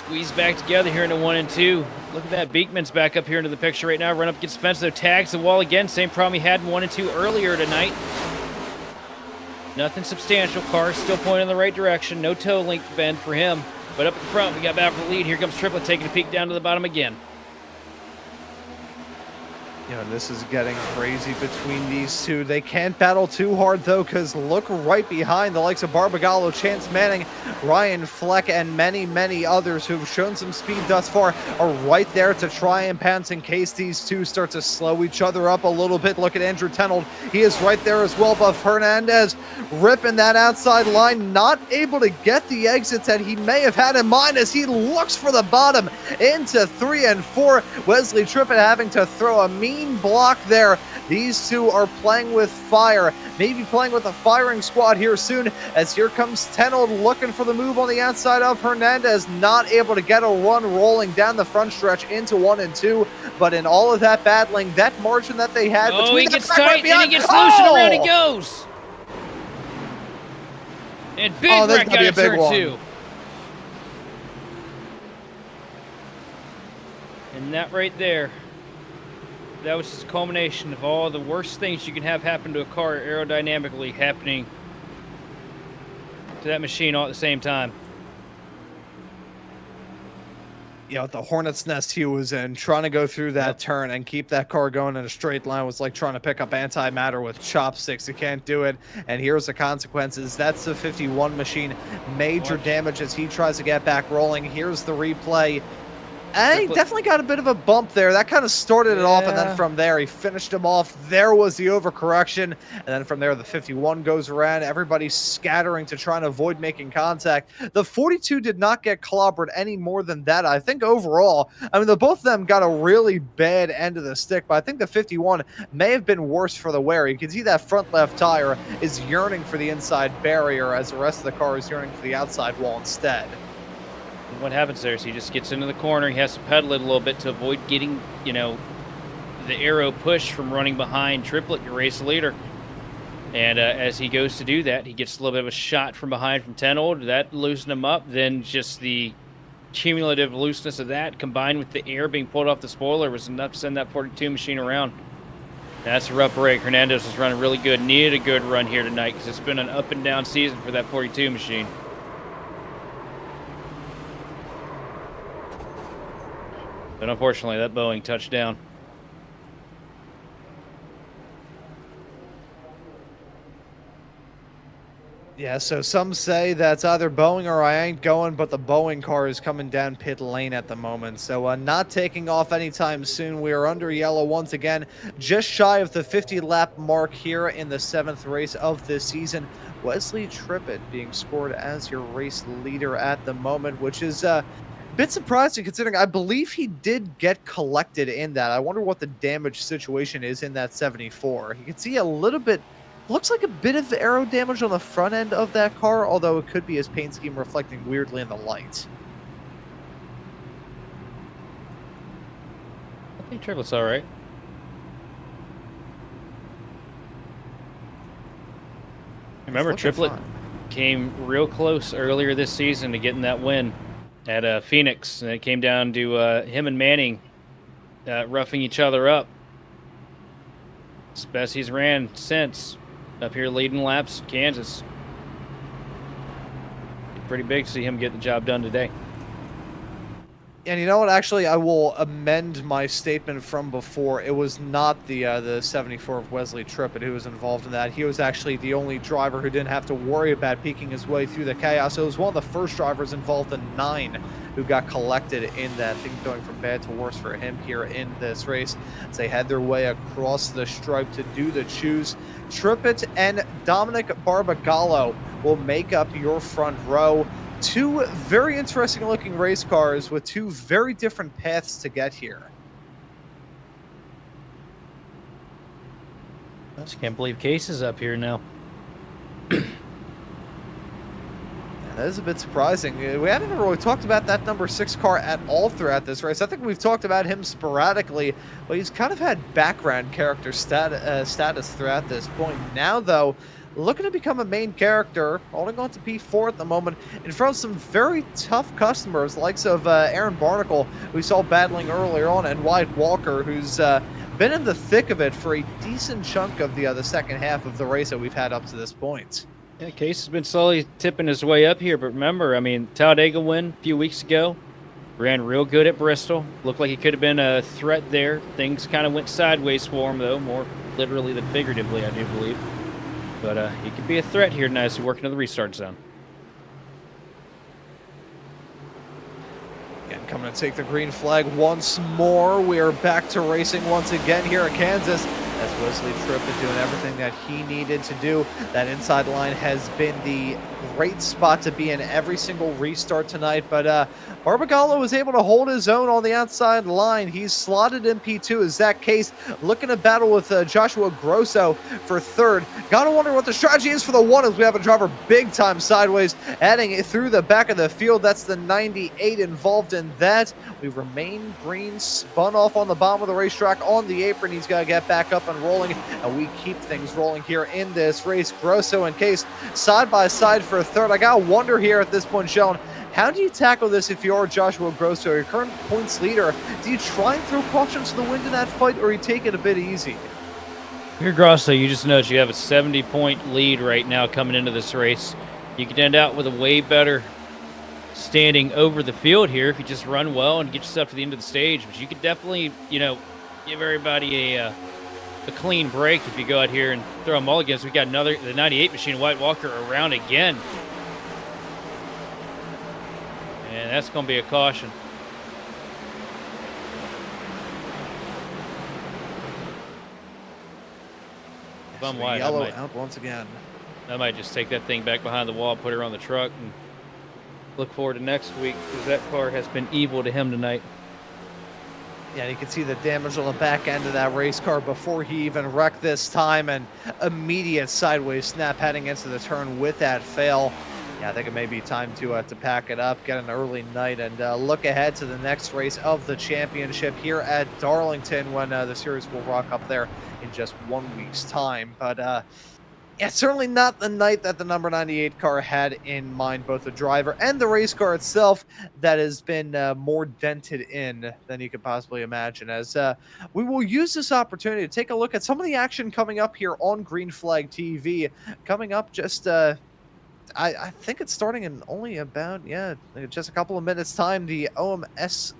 Squeeze back together here into 1 and 2. Look at that. Beekman's back up here into the picture right now. Run up against the fence, though. Tags the wall again. Same problem he had in 1 and 2 earlier tonight. Nothing substantial. Car still pointing in the right direction. No toe link bend for him. But up at the front, we got back for the lead. Here comes Triplet taking a peek down to the bottom again. You know, this is getting crazy between these two. They can't battle too hard, though, because look right behind the likes of Barbagallo, Chance Manning, Ryan Fleck, and many, many others who've shown some speed thus far are right there to try and pounce in case these two start to slow each other up a little bit. Look at Andrew Tenold. He is right there as well, but Hernandez ripping that outside line, not able to get the exits that he may have had in mind as he looks for the bottom into 3 and 4. Wesley Trippett having to throw a mean block there. These two are playing with fire, maybe playing with a firing squad here soon, as here comes Tenold looking for the move on the outside of Hernandez, not able to get a run rolling down the front stretch into 1 and 2, but in all of that battling, that margin that they had between he gets tight, and he gets loose, and around he goes. And Big Wreck got a turn too. And that right there, that was just a culmination of all the worst things you can have happen to a car aerodynamically happening to that machine all at the same time. You know, the hornet's nest he was in, trying to go through that turn and keep that car going in a straight line was like trying to pick up antimatter with chopsticks. You can't do it, and here's the consequences. That's the 51 machine. Major damage as he tries to get back rolling. Here's the replay. And he definitely got a bit of a bump there. That kind of started it off, and then from there, he finished him off. There was the overcorrection, and then from there, the 51 goes around. Everybody's scattering to try and avoid making contact. The 42 did not get clobbered any more than that. I think overall, I mean, both of them got a really bad end of the stick, but I think the 51 may have been worse for the wear. You can see that front left tire is yearning for the inside barrier, as the rest of the car is yearning for the outside wall instead. And what happens there is he just gets into the corner. He has to pedal it a little bit to avoid getting, you know, the aero push from running behind Triplet, your race leader. And as he goes to do that, he gets a little bit of a shot from behind from Tenold. That loosened him up. Then just the cumulative looseness of that combined with the air being pulled off the spoiler was enough to send that 42 machine around. That's a rough break. Hernandez was running really good. Needed a good run here tonight because it's been an up and down season for that 42 machine. But unfortunately, that Boeing touched down. Yeah, so some say that's either Boeing or I ain't going, but the Boeing car is coming down pit lane at the moment. So not taking off anytime soon. We are under yellow once again, just shy of the 50-lap mark here in the 7th race of this season. Wesley Trippett being scored as your race leader at the moment, which is bit surprising considering I believe he did get collected in that. I wonder what the damage situation is in that 74. You can see a little bit, looks like a bit of aero damage on the front end of that car, although it could be his paint scheme reflecting weirdly in the light. I think Triplet's all right. Remember, Triplet came real close earlier this season to getting that win at Phoenix, and it came down to him and Manning roughing each other up. It's the best he's ran since, up here leading laps in Kansas. Pretty big to see him get the job done today. And you know what? Actually, I will amend my statement from before. It was not the 74 of Wesley Trippett who was involved in that. He was actually the only driver who didn't have to worry about peeking his way through the chaos. It was one of the first drivers involved in 9 who got collected in that. Thing going from bad to worse for him here in this race as they had their way across the stripe to do the choose. Trippett and Dominic Barbagallo will make up your front row. 2 very interesting looking race cars with 2 very different paths to get here. I just can't believe Case is up here now. Yeah, that is a bit surprising. We haven't really talked about that number 6 car at all throughout this race. I think we've talked about him sporadically, but he's kind of had background character status throughout this point. Now, though, looking to become a main character, holding on to P4 at the moment, in front of some very tough customers, likes of Aaron Barnacle, who we saw battling earlier on, and Wyatt Walker, who's been in the thick of it for a decent chunk of the second half of the race that we've had up to this point. Yeah, Case has been slowly tipping his way up here, but remember, I mean, Talladega win a few weeks ago. Ran real good at Bristol. Looked like he could have been a threat there. Things kind of went sideways for him, though, more literally than figuratively, I do believe. But he could be a threat here tonight as we work into the restart zone. Again, coming to take the green flag once more. We are back to racing once again here at Kansas, as Wesley Tripp is doing everything that he needed to do. That inside line has been the great spot to be in every single restart tonight, but Barbagallo was able to hold his own on the outside line. He's slotted in P2 as Zach Case looking to battle with Joshua Grosso for third. Gotta wonder what the strategy is for the one, as we have a driver big time sideways, adding it through the back of the field. That's the 98 involved in that. We remain green, spun off on the bottom of the racetrack on the apron. He's got to get back up and rolling, and we keep things rolling here in this race. Grosso and Case side by side for third. I gotta wonder here at this point, Sheldon, how do you tackle this if you're Joshua Grosso, your current points leader? Do you try and throw caution to the wind in that fight, or you take it a bit easy? If you're Grosso, you just know that you have a 70-point lead right now coming into this race. You could end out with a way better standing over the field here if you just run well and get yourself to the end of the stage. But you could definitely, you know, give everybody a clean break if you go out here and throw them all against. We got the 98 machine, White Walker, around again. And that's going to be a caution. If I'm wide, yellow out once again. I might just take that thing back behind the wall, put her on the truck, and look forward to next week, because that car has been evil to him tonight. Yeah, you can see the damage on the back end of that race car before he even wrecked this time, and immediate sideways snap heading into the turn with that fail. Yeah, I think it may be time to pack it up, get an early night, and look ahead to the next race of the championship here at Darlington, when the series will rock up there in just 1 week's time. But yeah, certainly not the night that the number 98 car had in mind, both the driver and the race car itself, that has been more dented in than you could possibly imagine, as we will use this opportunity to take a look at some of the action coming up here on Green Flag TV. Coming up just I think it's starting in only about, just a couple of minutes time. The OMSRL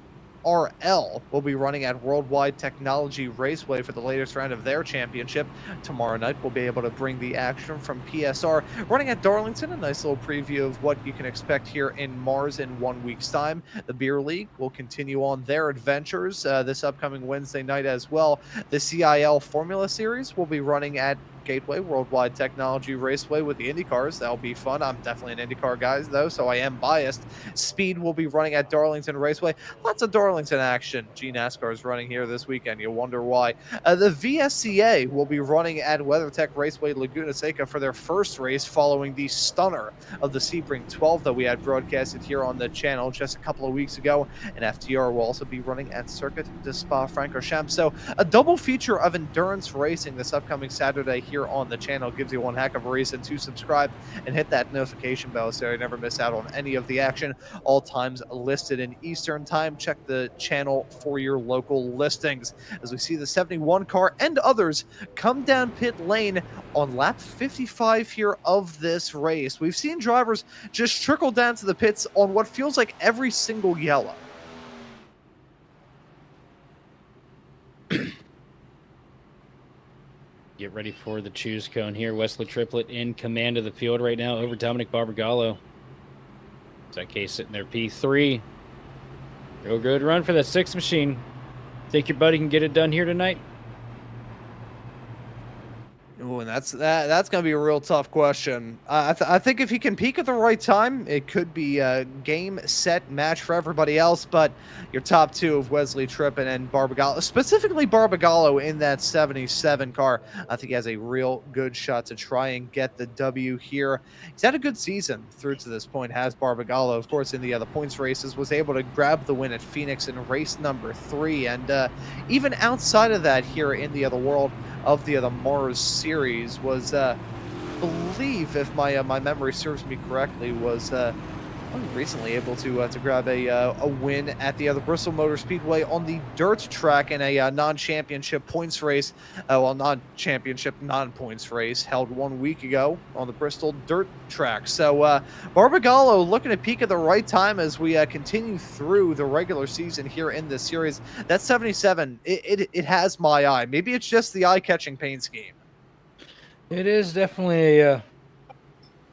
will be running at Worldwide Technology Raceway for the latest round of their championship. Tomorrow night, we'll be able to bring the action from PSR running at Darlington. A nice little preview of what you can expect here in Mars in 1 week's time. The Beer League will continue on their adventures this upcoming Wednesday night as well. The CIL Formula Series will be running at Gateway Worldwide Technology Raceway with the IndyCars. That'll be fun. I'm definitely an IndyCar guy, though, so I am biased. Speed will be running at Darlington Raceway. Lots of Darlington action. NASCAR is running here this weekend. You'll wonder why. The VSCA will be running at WeatherTech Raceway Laguna Seca for their first race, following the stunner of the Sebring 12 that we had broadcasted here on the channel just a couple of weeks ago. And FTR will also be running at Circuit de Spa-Francorchamps. So a double feature of endurance racing this upcoming Saturday here on the channel. Gives you one heck of a reason to subscribe and hit that notification bell so you never miss out on any of the action. All times listed in Eastern time. Check the channel for your local listings, as we see the 71 car and others come down pit lane on lap 55 here of this race. We've seen drivers just trickle down to the pits on what feels like every single yellow. Get ready for the choose cone here. Wesley Triplett in command of the field right now over Dominic Barbagallo. That case sitting there, P3. Real good run for that 6 machine. Think your buddy can get it done here tonight? Ooh, and that's going to be a real tough question. I think if he can peak at the right time, it could be a game, set, match for everybody else. But your top two of Wesley Tripp and Barbagallo, specifically Barbagallo in that 77 car, I think he has a real good shot to try and get the W here. He's had a good season through to this point, has Barbagallo. Of course, in the other points races, was able to grab the win at Phoenix in race number 3. And even outside of that here in the other world, of the other Mars series, was believe, if my memory serves me correctly, was only recently able to grab a win at the Bristol Motor Speedway on the dirt track in a non-championship points race. Well, non-championship, non-points race held 1 week ago on the Bristol dirt track. So Barbagallo looking to peak at the right time as we continue through the regular season here in this series. That 77, it has my eye. Maybe it's just the eye-catching paint scheme. It is definitely a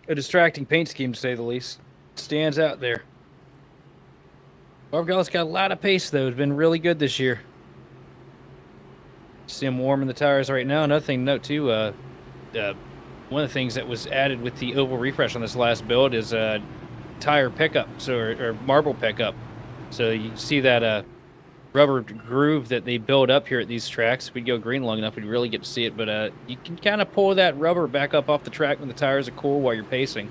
distracting paint scheme, to say the least. Stands out there. Barbagallo's got a lot of pace, though. It's been really good this year. See him warming the tires right now. Another thing to note, too, one of the things that was added with the oval refresh on this last build is tire pickup, or marble pickup. So you see that rubber groove that they build up here at these tracks. If we go green long enough, we'd really get to see it. But you can kind of pull that rubber back up off the track when the tires are cool while you're pacing,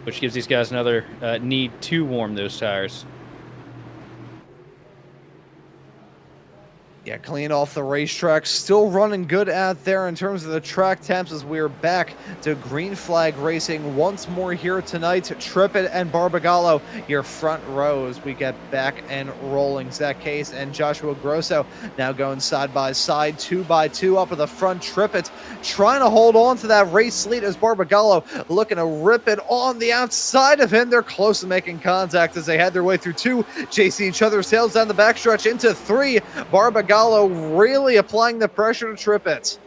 which gives these guys another need to warm those tires. Yeah, clean off the racetrack. Still running good out there in terms of the track temps as we're back to green flag racing once more here tonight. Trippett and Barbagallo, your front row as we get back and rolling. Zach Case and Joshua Grosso now going side by side, 2 by 2 up at the front. Trippett trying to hold on to that race lead as Barbagallo looking to rip it on the outside of him. They're close to making contact as they head their way through 2, chasing each other's tails down the backstretch into 3. Barbagallo really applying the pressure to Trippett.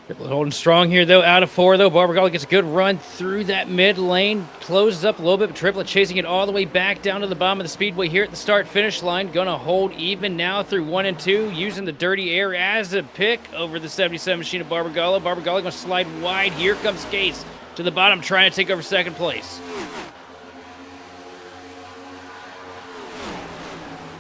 Trippett holding strong here, though. Out of 4, though. Barbagallo gets a good run through that mid lane. Closes up a little bit, but Trippett chasing it all the way back down to the bottom of the speedway here at the start-finish line. Going to hold even now through 1 and 2, using the dirty air as a pick over the 77 machine of Barbagallo. Barbagallo going to slide wide. Here comes Case to the bottom, trying to take over second place.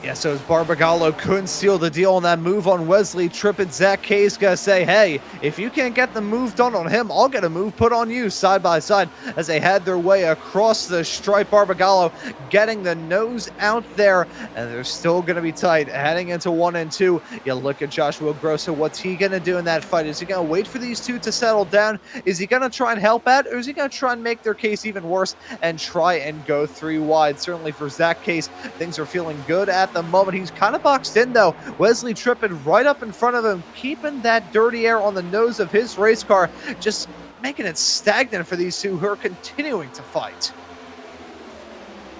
Yeah, so as Barbagallo couldn't seal the deal on that move on Wesley Trippett, Zach Kay's gonna say, hey, if you can't get the move done on him, I'll get a move put on you, side by side as they had their way across the stripe. Barbagallo getting the nose out there, and they're still gonna be tight heading into 1 and 2. You look at Joshua Grosso, what's he gonna do in that fight? Is he gonna wait for these two to settle down? Is he gonna try and help out, or is he gonna try and make their case even worse and try and go 3 wide? Certainly for Zach Case, things are feeling good at the moment. He's kind of boxed in, though. Wesley Trippett right up in front of him, keeping that dirty air on the nose of his race car, just making it stagnant for these two who are continuing to fight.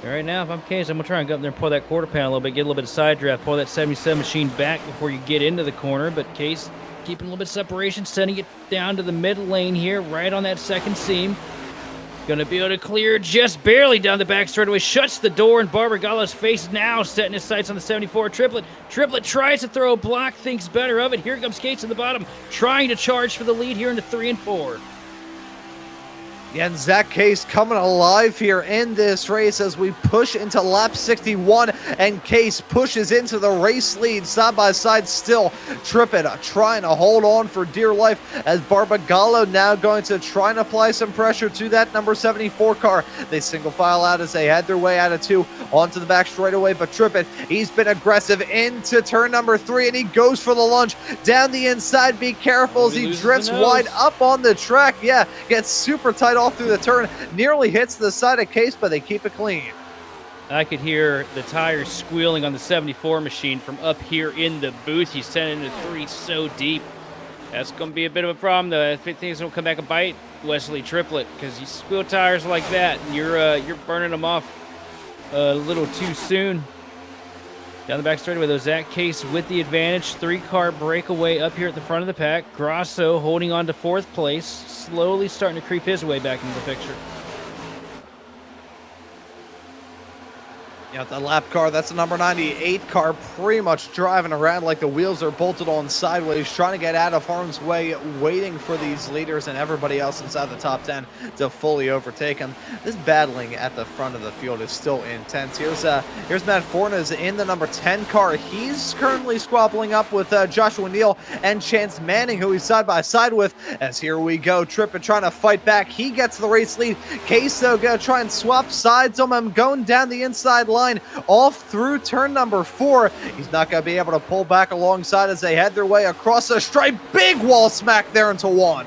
All right, now, if I'm Case, I'm going to try and go up there and pull that quarter panel a little bit, get a little bit of side draft, pull that 77 machine back before you get into the corner. But Case keeping a little bit of separation, sending it down to the mid lane here, right on that second seam. Going to be able to clear just barely down the back straightaway. Shuts the door in Barbagallo's face now, setting his sights on the 74 Trippett. Trippett tries to throw a block, thinks better of it. Here comes Cates in the bottom, trying to charge for the lead here into 3 and 4. Yeah, and Zach Case coming alive here in this race as we push into lap 61, and Case pushes into the race lead side by side still. Trippett trying to hold on for dear life as Barbagallo now going to try and apply some pressure to that number 74 car. They single file out as they head their way out of 2 onto the back straightaway, but Trippett, he's been aggressive into turn number 3, and he goes for the lunge down the inside. Be careful as he drifts wide up on the track. Yeah, gets super tight off through the turn, nearly hits the side of Case, but they keep it clean. I could hear the tires squealing on the 74 machine from up here in the booth. He's sending the 3 so deep. That's going to be a bit of a problem, though. I think things will come back and bite Wesley Trippett, because you squeal tires like that, and you're burning them off a little too soon. Down the back straightaway, though, Zach Case with the advantage. 3-car breakaway up here at the front of the pack. Grosso holding on to 4th place, slowly starting to creep his way back into the picture. Yeah, the lap car, that's the number 98 car, pretty much driving around like the wheels are bolted on sideways, trying to get out of harm's way, waiting for these leaders and everybody else inside the top 10 to fully overtake them. This battling at the front of the field is still intense. Here's Matt Fornes in the number 10 car. He's currently squabbling up with Joshua Neal and Chance Manning, who he's side by side with, as here we go. Trippett trying to fight back. He gets the race lead. Case, though, gonna try and swap sides on him, going down the inside line. line off through turn number 4. He's not going to be able to pull back alongside as they head their way across the stripe. Big wall smack there into 1.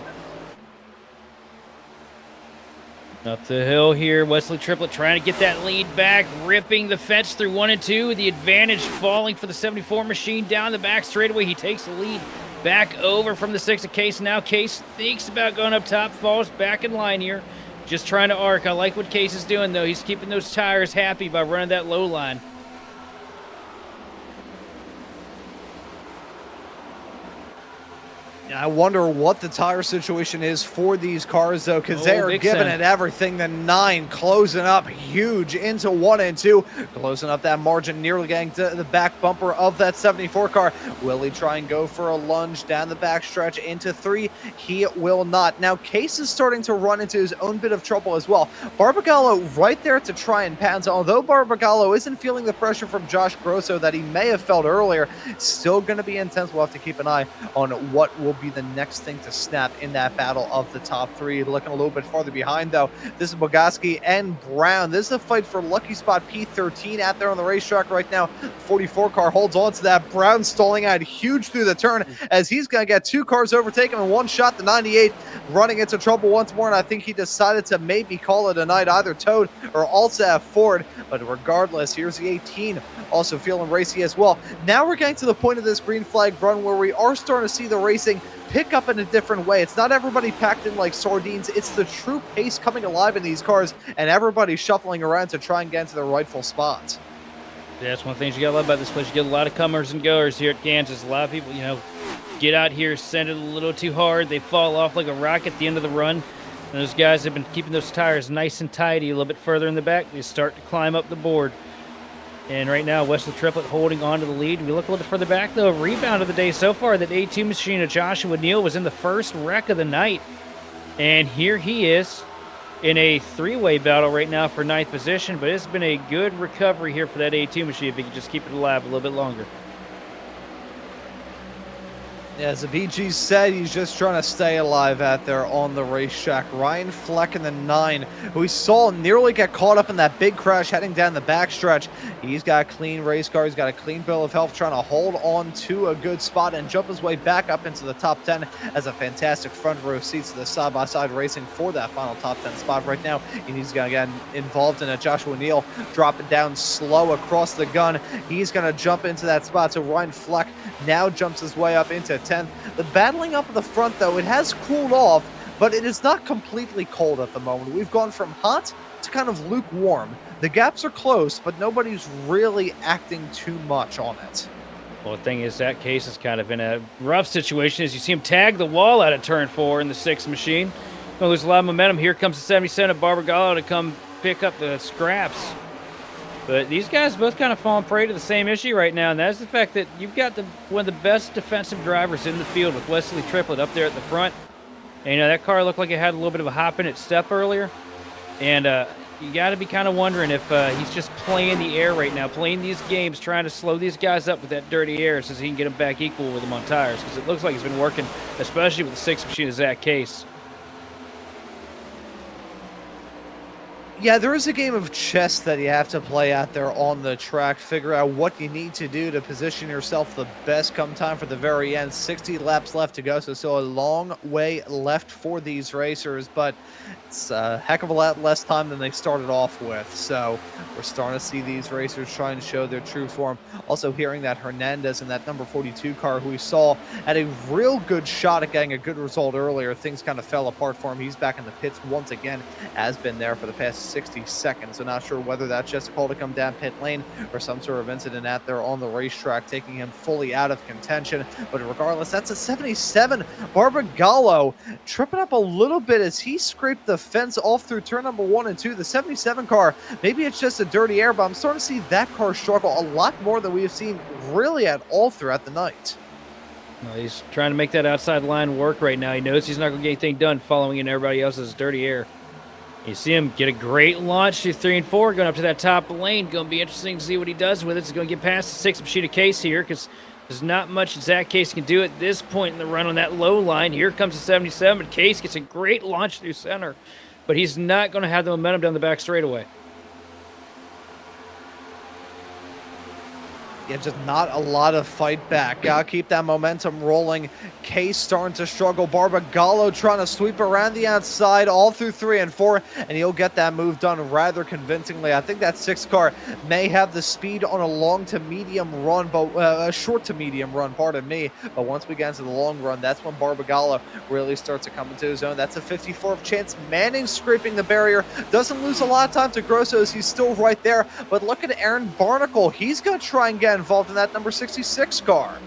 Up the hill here, Wesley Triplett trying to get that lead back, ripping the fence through 1 and 2. The advantage falling for the 74 machine down the back straightaway. He takes the lead back over from the 6 of Case. Now Case thinks about going up top, falls back in line here. Just trying to arc. I like what Case is doing, though. He's keeping those tires happy by running that low line. I wonder what the tire situation is for these cars, though, because they are giving it everything. The 9 closing up huge into 1 and 2, closing up that margin, nearly getting to the back bumper of that 74 car. Will he try and go for a lunge down the back stretch into 3? He will not. Now, Case is starting to run into his own bit of trouble as well. Barbagallo right there to try and pounce. Although Barbagallo isn't feeling the pressure from Josh Grosso that he may have felt earlier, it's still going to be intense. We'll have to keep an eye on what will be the next thing to snap in that battle of the top 3. Looking a little bit farther behind, though, this is Bogaski and Brown. This is a fight for lucky spot P13 out there on the racetrack right now. 44 car holds on to that. Brown stalling out huge through the turn as he's going to get 2 cars overtaken in 1 shot. The 98 running into trouble once more, and I think he decided to maybe call it a night, either Toad or Alta Ford. But regardless, here's the 18 also feeling racy as well. Now we're getting to the point of this green flag run where we are starting to see the racing pick up in a different way. It's not everybody packed in like sardines. It's the true pace coming alive in these cars, and everybody shuffling around to try and get into their rightful spots. Yeah, that's one of the things you gotta love about this place. You get a lot of comers and goers here at Kansas. A lot of people, get out here, send it a little too hard. They fall off like a rock at the end of the run. And those guys have been keeping those tires nice and tidy a little bit further in the back. They start to climb up the board. And right now, Wesley Triplett holding on to the lead. We look a little further back, though. Rebound of the day so far. That A2 machine of Joshua Neal was in the first wreck of the night. And here he is in a 3-way battle right now for 9th position. But it's been a good recovery here for that A2 machine if he can just keep it alive a little bit longer. As the BG said, he's just trying to stay alive out there on the racetrack. Ryan Fleck in the 9, who we saw nearly get caught up in that big crash heading down the backstretch. He's got a clean race car. He's got a clean bill of health, trying to hold on to a good spot and jump his way back up into the top 10 as a fantastic front row seats to the side-by-side racing for that final top 10 spot right now. He's going to get involved in a Joshua Neal dropping down slow across the gun. He's going to jump into that spot. So Ryan Fleck now jumps his way up into 10th. The battling up at the front, though, it has cooled off, but it is not completely cold at the moment. We've gone from hot to kind of lukewarm. The gaps are close, but nobody's really acting too much on it. Well, the thing is, that Case is kind of in a rough situation as you see him tag the wall out of turn 4 in the 6 machine. Well, there's a lot of momentum. Here comes the 77 of Barbagallo to come pick up the scraps. But these guys both kind of falling prey to the same issue right now, and that's the fact that you've got one of the best defensive drivers in the field with Wesley Triplett up there at the front. And, that car looked like it had a little bit of a hop in its step earlier. And you got to be kind of wondering if he's just playing the air right now, playing these games, trying to slow these guys up with that dirty air so he can get them back equal with them on tires. Because it looks like he's been working, especially with the 6 machine of Zach Case. Yeah, there is a game of chess that you have to play out there on the track. Figure out what you need to do to position yourself the best come time for the very end. 60 laps left to go, so still a long way left for these racers, but it's a heck of a lot less time than they started off with. So we're starting to see these racers trying to show their true form. Also hearing that Hernandez in that number 42 car, who we saw had a real good shot at getting a good result earlier, things kind of fell apart for him. He's back in the pits once again, has been there for the past 60 seconds. So not sure whether that's just a call to come down pit lane or some sort of incident out there on the racetrack taking him fully out of contention. But regardless, that's a 77. Barbagallo tripping up a little bit as he scraped the fence off through turn number 1 and 2. The 77 car, maybe it's just a dirty air, but I'm starting to see that car struggle a lot more than we have seen really at all throughout the night. Well, he's trying to make that outside line work right now. He knows he's not going to get anything done following in everybody else's dirty air. You see him get a great launch through 3 and 4, going up to that top lane. Going to be interesting to see what he does with it. He's going to get past the 6 machine of Case here because there's not much Zach Case can do at this point in the run on that low line. Here comes the 77. Case gets a great launch through center, but he's not going to have the momentum down the back straightaway. Yeah, just not a lot of fight back. Gotta keep that momentum rolling. Case starting to struggle. Barbagallo trying to sweep around the outside all through 3 and 4, and he'll get that move done rather convincingly. I think that 6 car may have the speed on a long to medium run, but a short to medium run, pardon me. But once we get into the long run, that's when Barbagallo really starts to come into his own. That's a 54th chance. Manning scraping the barrier. Doesn't lose a lot of time to Grosso as he's still right there. But look at Aaron Barnacle. He's going to try and get involved in that number 66 car.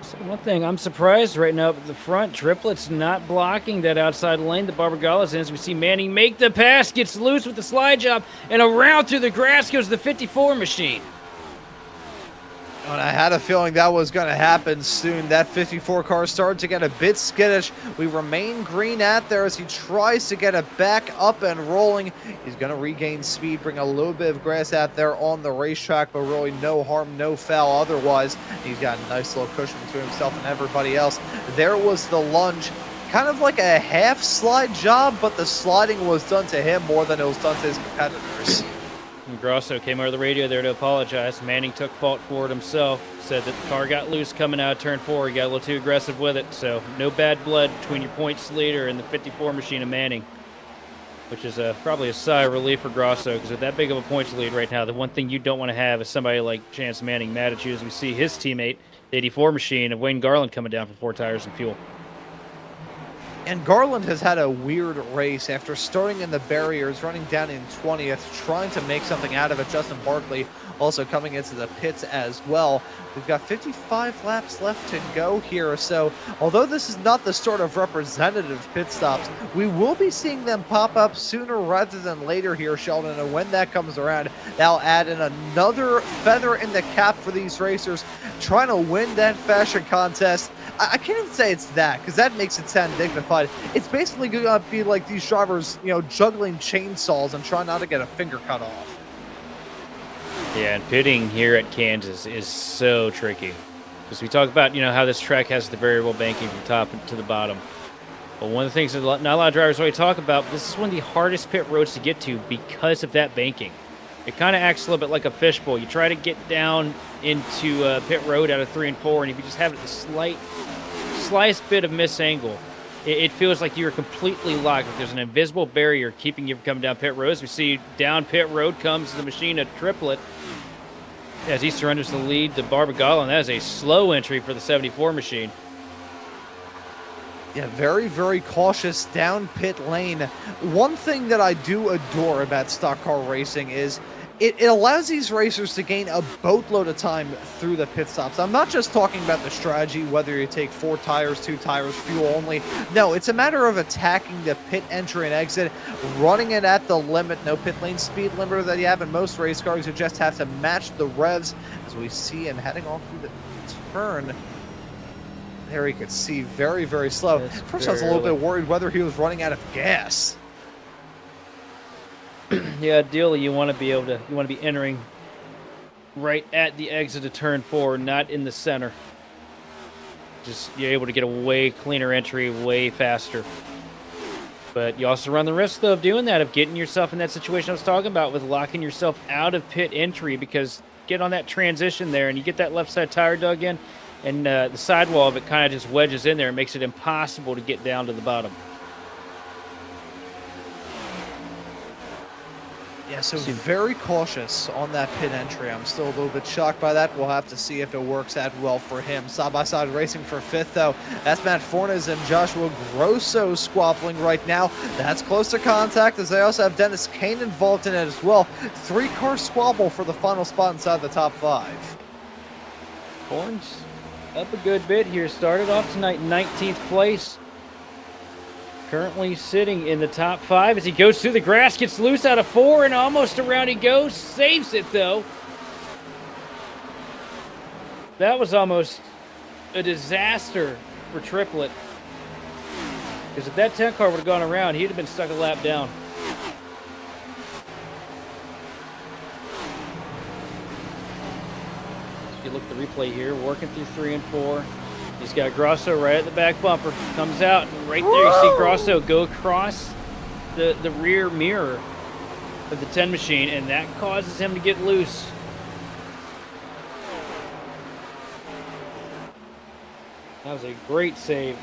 So one thing, I'm surprised right now at the front. Triplet's not blocking that outside lane that Barbagallo's in. As we see Manning make the pass, gets loose with the slide job, and around through the grass goes the 54 machine. And I had a feeling that was going to happen soon. That 54 car started to get a bit skittish. We remain green at there as he tries to get it back up and rolling. He's going to regain speed, bring a little bit of grass out there on the racetrack, but really no harm, no foul otherwise. He's got a nice little cushion between himself and everybody else. There was the lunge. Kind of like a half slide job, but the sliding was done to him more than it was done to his competitors. And Grosso came over the radio there to apologize. Manning took fault for it himself, said that the car got loose coming out of turn 4. He got a little too aggressive with it, so no bad blood between your points leader and the 54 machine of Manning, which is probably a sigh of relief for Grosso, because with that big of a points lead right now, the one thing you don't want to have is somebody like Chance Manning mad at you, as we see his teammate, the 84 machine of Wayne Garland, coming down for 4 tires and fuel. And Garland has had a weird race after starting in the barriers, running down in 20th, trying to make something out of it. Justin Barkley also coming into the pits as well. We've got 55 laps left to go here, so although this is not the start of representative pit stops, we will be seeing them pop up sooner rather than later here, Sheldon, and when that comes around, that'll add in another feather in the cap for these racers trying to win that fashion contest. I can't even say it's that, because that makes it sound dignified. It's basically going to be like these drivers, juggling chainsaws and trying not to get a finger cut off. Yeah, and pitting here at Kansas is so tricky. Because we talk about, how this track has the variable banking from top to the bottom. But one of the things that not a lot of drivers really talk about, this is one of the hardest pit roads to get to because of that banking. It kind of acts a little bit like a fishbowl. You try to get down into pit road out of 3 and 4, and if you just have the slightest bit of miss angle, it feels like you're completely locked. There's an invisible barrier keeping you from coming down pit road. As we see down pit road comes the machine at Triplet as he surrenders the lead to Barbagallo, and that is a slow entry for the 74 machine. Yeah, very, very cautious down pit lane. One thing that I do adore about stock car racing is it allows these racers to gain a boatload of time through the pit stops. I'm not just talking about the strategy, whether you take 4 tires, 2 tires, fuel only. No, it's a matter of attacking the pit entry and exit, running it at the limit. No pit lane speed limiter that you have in most race cars. You just have to match the revs, as we see him heading off through the turn. There, he could see very, very slow. That's First, I was a little bit worried whether he was running out of gas. Yeah, ideally you want to be entering right at the exit of turn 4, not in the center. Just you're able to get a way cleaner entry, way faster. But you also run the risk, though, of doing that, of getting yourself in that situation I was talking about with locking yourself out of pit entry, because get on that transition there and you get that left side tire dug in, and the sidewall of it kind of just wedges in there and makes it impossible to get down to the bottom. Yeah, so very cautious on that pit entry. I'm still a little bit shocked by that. We'll have to see if it works out well for him. Side-by-side racing for 5th, though. That's Matt Fornes and Joshua Grosso squabbling right now. That's close to contact, as they also have Dennis Kane involved in it as well. 3-car squabble for the final spot inside the top 5. Horns up a good bit here. Started off tonight in 19th place. Currently sitting in the top 5 as he goes through the grass, gets loose out of 4, and almost around he goes. Saves it, though. That was almost a disaster for Triplet. Because if that 10 car would have gone around, he'd have been stuck a lap down. If you look at the replay here, working through 3 and 4. He's got Grosso right at the back bumper. Comes out, and right there you see Grosso go across the rear mirror of the 10 machine, and that causes him to get loose. That was a great save.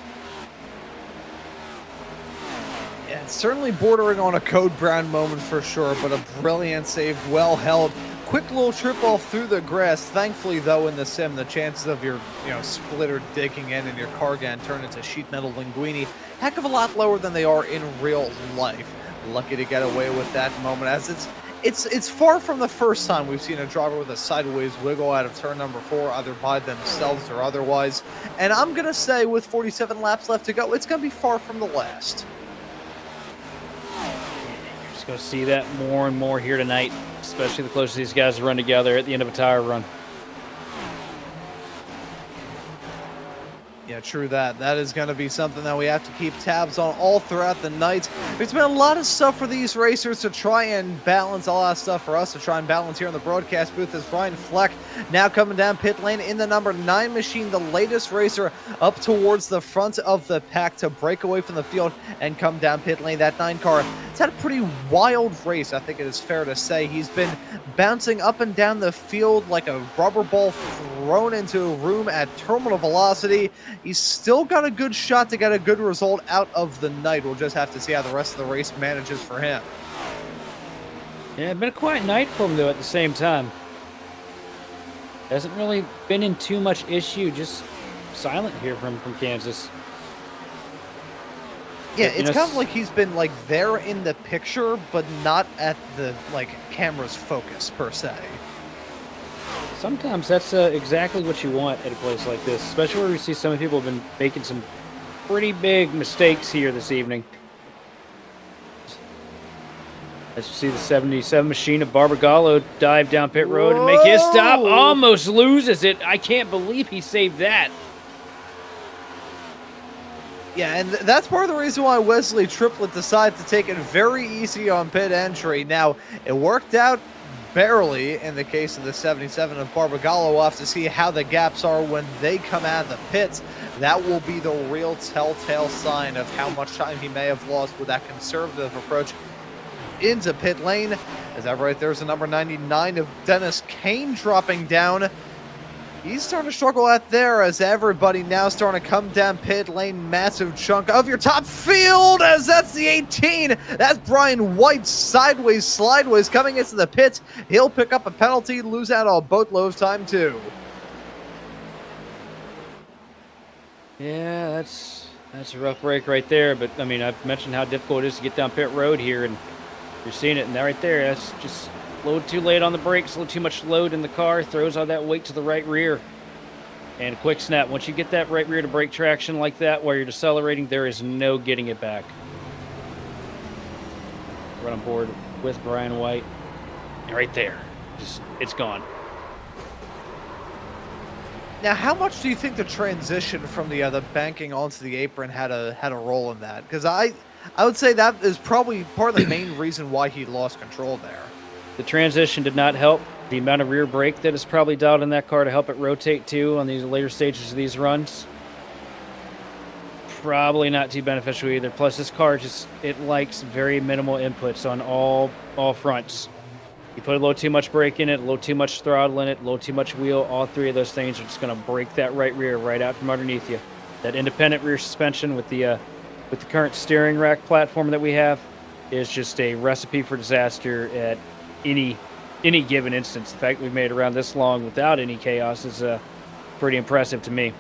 Yeah, it's certainly bordering on a Code Brown moment for sure, but a brilliant save, well held. Quick little trip off through the grass. Thankfully, though, in the sim, the chances of your splitter digging in and your car getting turned into sheet metal linguine, heck of a lot lower than they are in real life. Lucky to get away with that moment, as it's far from the first time we've seen a driver with a sideways wiggle out of turn number 4, either by themselves or otherwise. And I'm gonna say, with 47 laps left to go, it's gonna be far from the last. You're just going to see that more and more here tonight, especially the closer these guys run together at the end of a tire run. Yeah, true that. That is going to be something that we have to keep tabs on all throughout the night. There's been a lot of stuff for these racers to try and balance, a lot of stuff for us to try and balance here in the broadcast booth, as Ryan Fleck now coming down pit lane in the number 9 machine, the latest racer up towards the front of the pack to break away from the field and come down pit lane. That 9 car, it's had a pretty wild race, I think it is fair to say. He's been bouncing up and down the field like a rubber ball thrown into a room at terminal velocity. He's still got a good shot to get a good result out of the night. We'll just have to see how the rest of the race manages for him. Yeah, it's been a quiet night for him, though, at the same time. Hasn't really been in too much issue, just silent here from Kansas. Yeah, it's kind of like he's been like there in the picture, but not at the camera's focus per se. Sometimes that's exactly what you want at a place like this, especially where we see some people have been making some pretty big mistakes here this evening. As you see the 77 machine of Barbagallo dive down pit road and make his stop. Almost loses it. I can't believe he saved that. Yeah, and that's part of the reason why Wesley Triplett decided to take it very easy on pit entry. Now, it worked out barely in the case of the 77 of Barbagallo. We'll have to see how the gaps are when they come out of the pits. That will be the real telltale sign of how much time he may have lost with that conservative approach into pit lane. As that right there's the number 99 of Dennis Kane dropping down. He's starting to struggle out there, as everybody now starting to come down pit lane. Massive chunk of your top field, as that's the 18. That's Brian White, sideways, slideways, coming into the pits. He'll pick up a penalty, lose out on a boatload of time too. Yeah, that's a rough break right there. But, I mean, I've mentioned how difficult it is to get down pit road here, and you're seeing it. And that right there, that's just load too late on the brakes, a little too much load in the car, throws all that weight to the right rear. And a quick snap. Once you get that right rear to brake traction like that while you're decelerating, there is no getting it back. Right on board with Brian White. And right there, it's gone. Now, how much do you think the transition from the banking onto the apron had a role in that? Because I would say that is probably part of the main reason why he lost control there. The transition did not help. The amount of rear brake that is probably dialed in that car to help it rotate too on these later stages of these runs, probably not too beneficial either. Plus, this car it likes very minimal inputs on all fronts. You put a little too much brake in it, a little too much throttle in it, a little too much wheel. All three of those things are just going to break that right rear right out from underneath you. That independent rear suspension with the current steering rack platform that we have is just a recipe for disaster at any given instance. The fact we've made it around this long without any chaos is pretty impressive to me.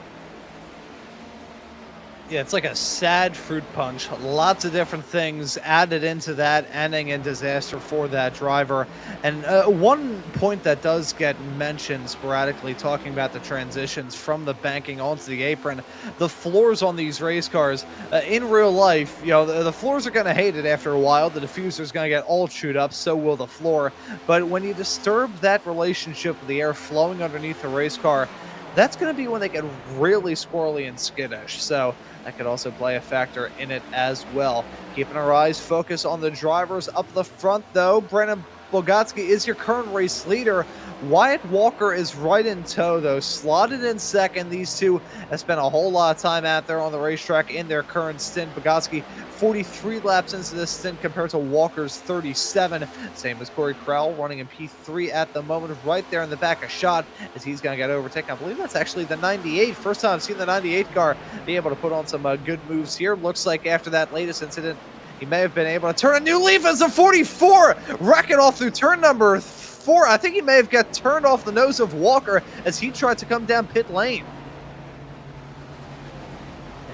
Yeah, it's like a sad fruit punch. Lots of different things added into that, ending in disaster for that driver. And one point that does get mentioned sporadically, talking about the transitions from the banking onto the apron, the floors on these race cars. In real life, the floors are going to hate it after a while. The diffuser's going to get all chewed up, so will the floor. But when you disturb that relationship with the air flowing underneath the race car, that's going to be when they get really squirrely and skittish. So that could also play a factor in it as well. Keeping our eyes focused on the drivers up the front, though. Brandon Bogatsky is your current race leader. Wyatt Walker is right in tow, though, slotted in second. These two have spent a whole lot of time out there on the racetrack in their current stint. Bogacki 43 laps into this stint compared to Walker's 37. Same as Corey Crowell running in P3 at the moment, right there in the back, a shot as he's going to get overtaken. I believe that's actually the 98. First time I've seen the 98 car be able to put on some good moves here. Looks like after that latest incident, he may have been able to turn a new leaf as a 44 wrecking off through turn number 4. I think he may have got turned off the nose of Walker as he tried to come down pit lane.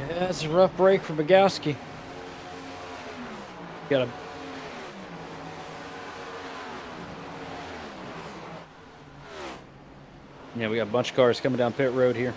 Yeah, that's a rough break for Bogacki. Got him. Yeah, we got a bunch of cars coming down pit road here.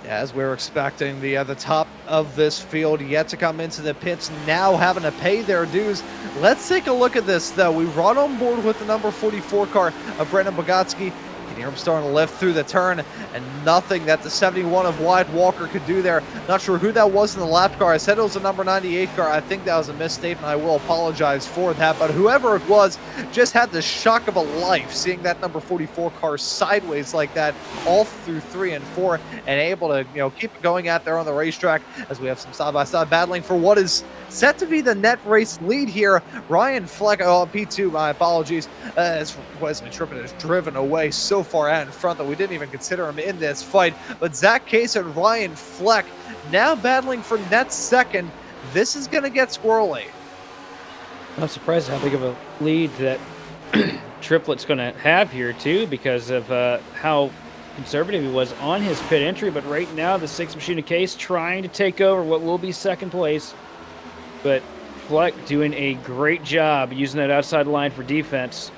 As we're expecting, the top of this field yet to come into the pits, now having to pay their dues. Let's take a look at this, though. We run on board with the number 44 car of Brendan Bogacki. You can hear him starting to lift through the turn, and nothing that the 71 of Wyatt Walker could do there. Not sure who that was in the lap car. I said it was a number 98 car. I think that was a misstatement. I will apologize for that, but whoever it was just had the shock of a life seeing that number 44 car sideways like that all through 3 and 4, and able to keep it going out there on the racetrack as we have some side-by-side battling for what is set to be the net race lead here. Ryan Fleck, P2, my apologies, as Wesley Trippett is driven away so far out in front that we didn't even consider him in this fight. But Zach Case and Ryan Fleck now battling for net second. This is going to get squirrely. I'm surprised how big of a lead that Triplett's going to have here, too, because of how conservative he was on his pit entry. But right now, the 6 machine of Case trying to take over what will be second place. But Fleck doing a great job using that outside line for defense.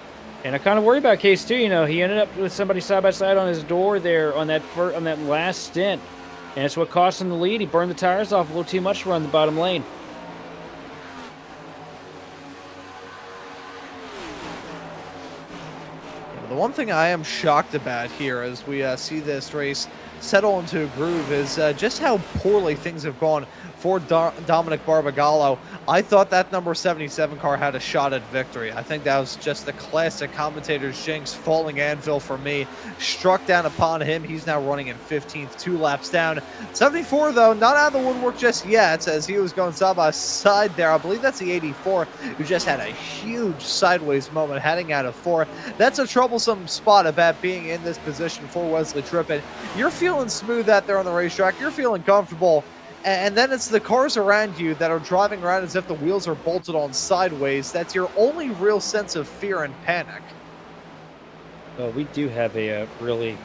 And I kind of worry about Case, too. He ended up with somebody side-by-side on his door there on that last stint. And it's what cost him the lead. He burned the tires off a little too much to run the bottom lane. The one thing I am shocked about here as we see this race settle into a groove is just how poorly things have gone for Dominic Barbagallo. I thought that number 77 car had a shot at victory. I think that was just the classic commentator's jinx, falling anvil for me. Struck down upon him. He's now running in 15th, 2 laps down. 74, though, not out of the woodwork just yet, as he was going side by side there. I believe that's the 84, who just had a huge sideways moment heading out of 4. That's a troublesome spot about being in this position for Wesley Trippett. You're feeling smooth out there on the racetrack. You're feeling comfortable. And then it's the cars around you that are driving around as if the wheels are bolted on sideways. That's your only real sense of fear and panic. Well, we do have a really,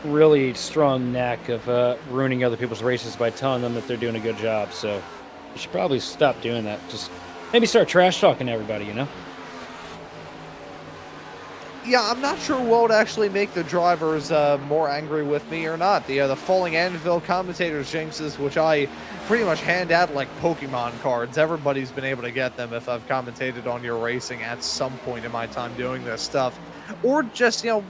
really strong knack of ruining other people's races by telling them that they're doing a good job. So you should probably stop doing that. Just maybe start trash talking everybody, Yeah, I'm not sure what would actually make the drivers more angry with me or not. The falling anvil commentators jinxes, which I pretty much hand out like Pokemon cards. Everybody's been able to get them if I've commentated on your racing at some point in my time doing this stuff. Or just, kind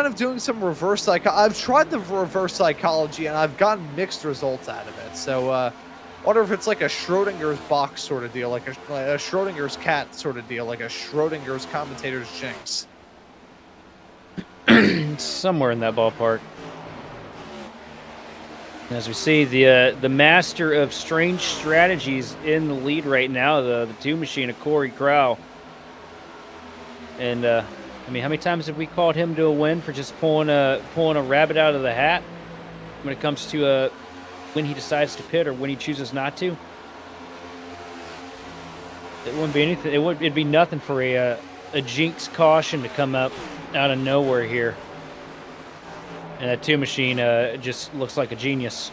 of doing some reverse psychology. I've tried the reverse psychology and I've gotten mixed results out of it. So, I wonder if it's like a Schrodinger's box sort of deal, like a Schrodinger's cat sort of deal, like a Schrodinger's commentator's jinx. Somewhere in that ballpark. As we see, the master of strange strategies in the lead right now, the 2 machine of Corey Crowell. And how many times have we called him to a win for just pulling a rabbit out of the hat when it comes to when he decides to pit or when he chooses not to? It wouldn't be anything. It'd be nothing for a jinx caution to come up out of nowhere here. And that 2 machine just looks like a genius.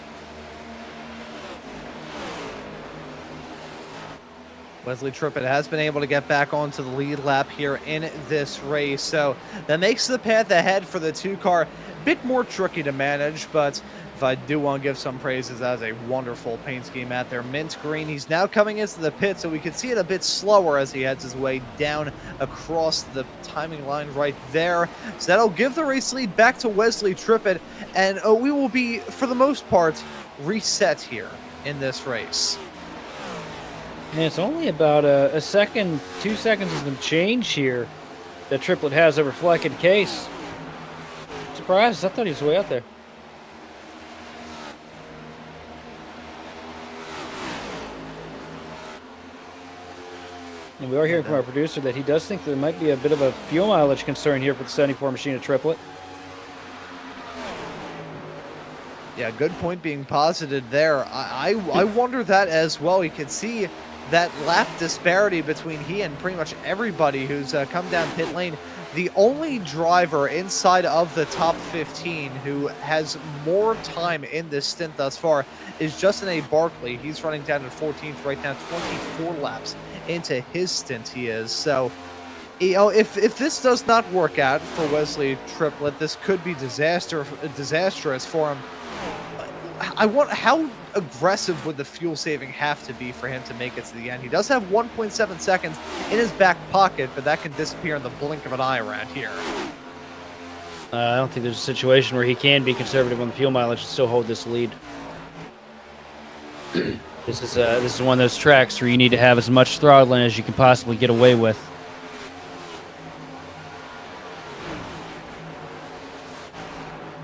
Wesley Trippett has been able to get back onto the lead lap here in this race, so that makes the path ahead for the 2 car a bit more tricky to manage. But if I do want to give some praises, that was a wonderful paint scheme out there. Mint green. He's now coming into the pit, so we can see it a bit slower as he heads his way down across the timing line right there. So that'll give the race lead back to Wesley Trippett, and we will be, for the most part, reset here in this race. And it's only about a second, 2 seconds and some change here that Triplet has over Fleck and Case. Surprised. I thought he was way out there. And we are hearing from our producer that he does think there might be a bit of a fuel mileage concern here for the 74 machine at Triplet. Yeah, good point being posited there. I wonder that as well. You can see that lap disparity between he and pretty much everybody who's come down pit lane. The only driver inside of the top 15 who has more time in this stint thus far is Justin A. Barkley. He's running down at 14th right now, 24 laps into his stint he is. So, you know, if this does not work out for Wesley Triplet, this could be disastrous for him. I want, how aggressive would the fuel saving have to be for him to make it to the end? He does have 1.7 seconds in his back pocket, but that can disappear in the blink of an eye around here. I don't think there's a situation where he can be conservative on the fuel mileage and still hold this lead. This is one of those tracks where you need to have as much throttling as you can possibly get away with.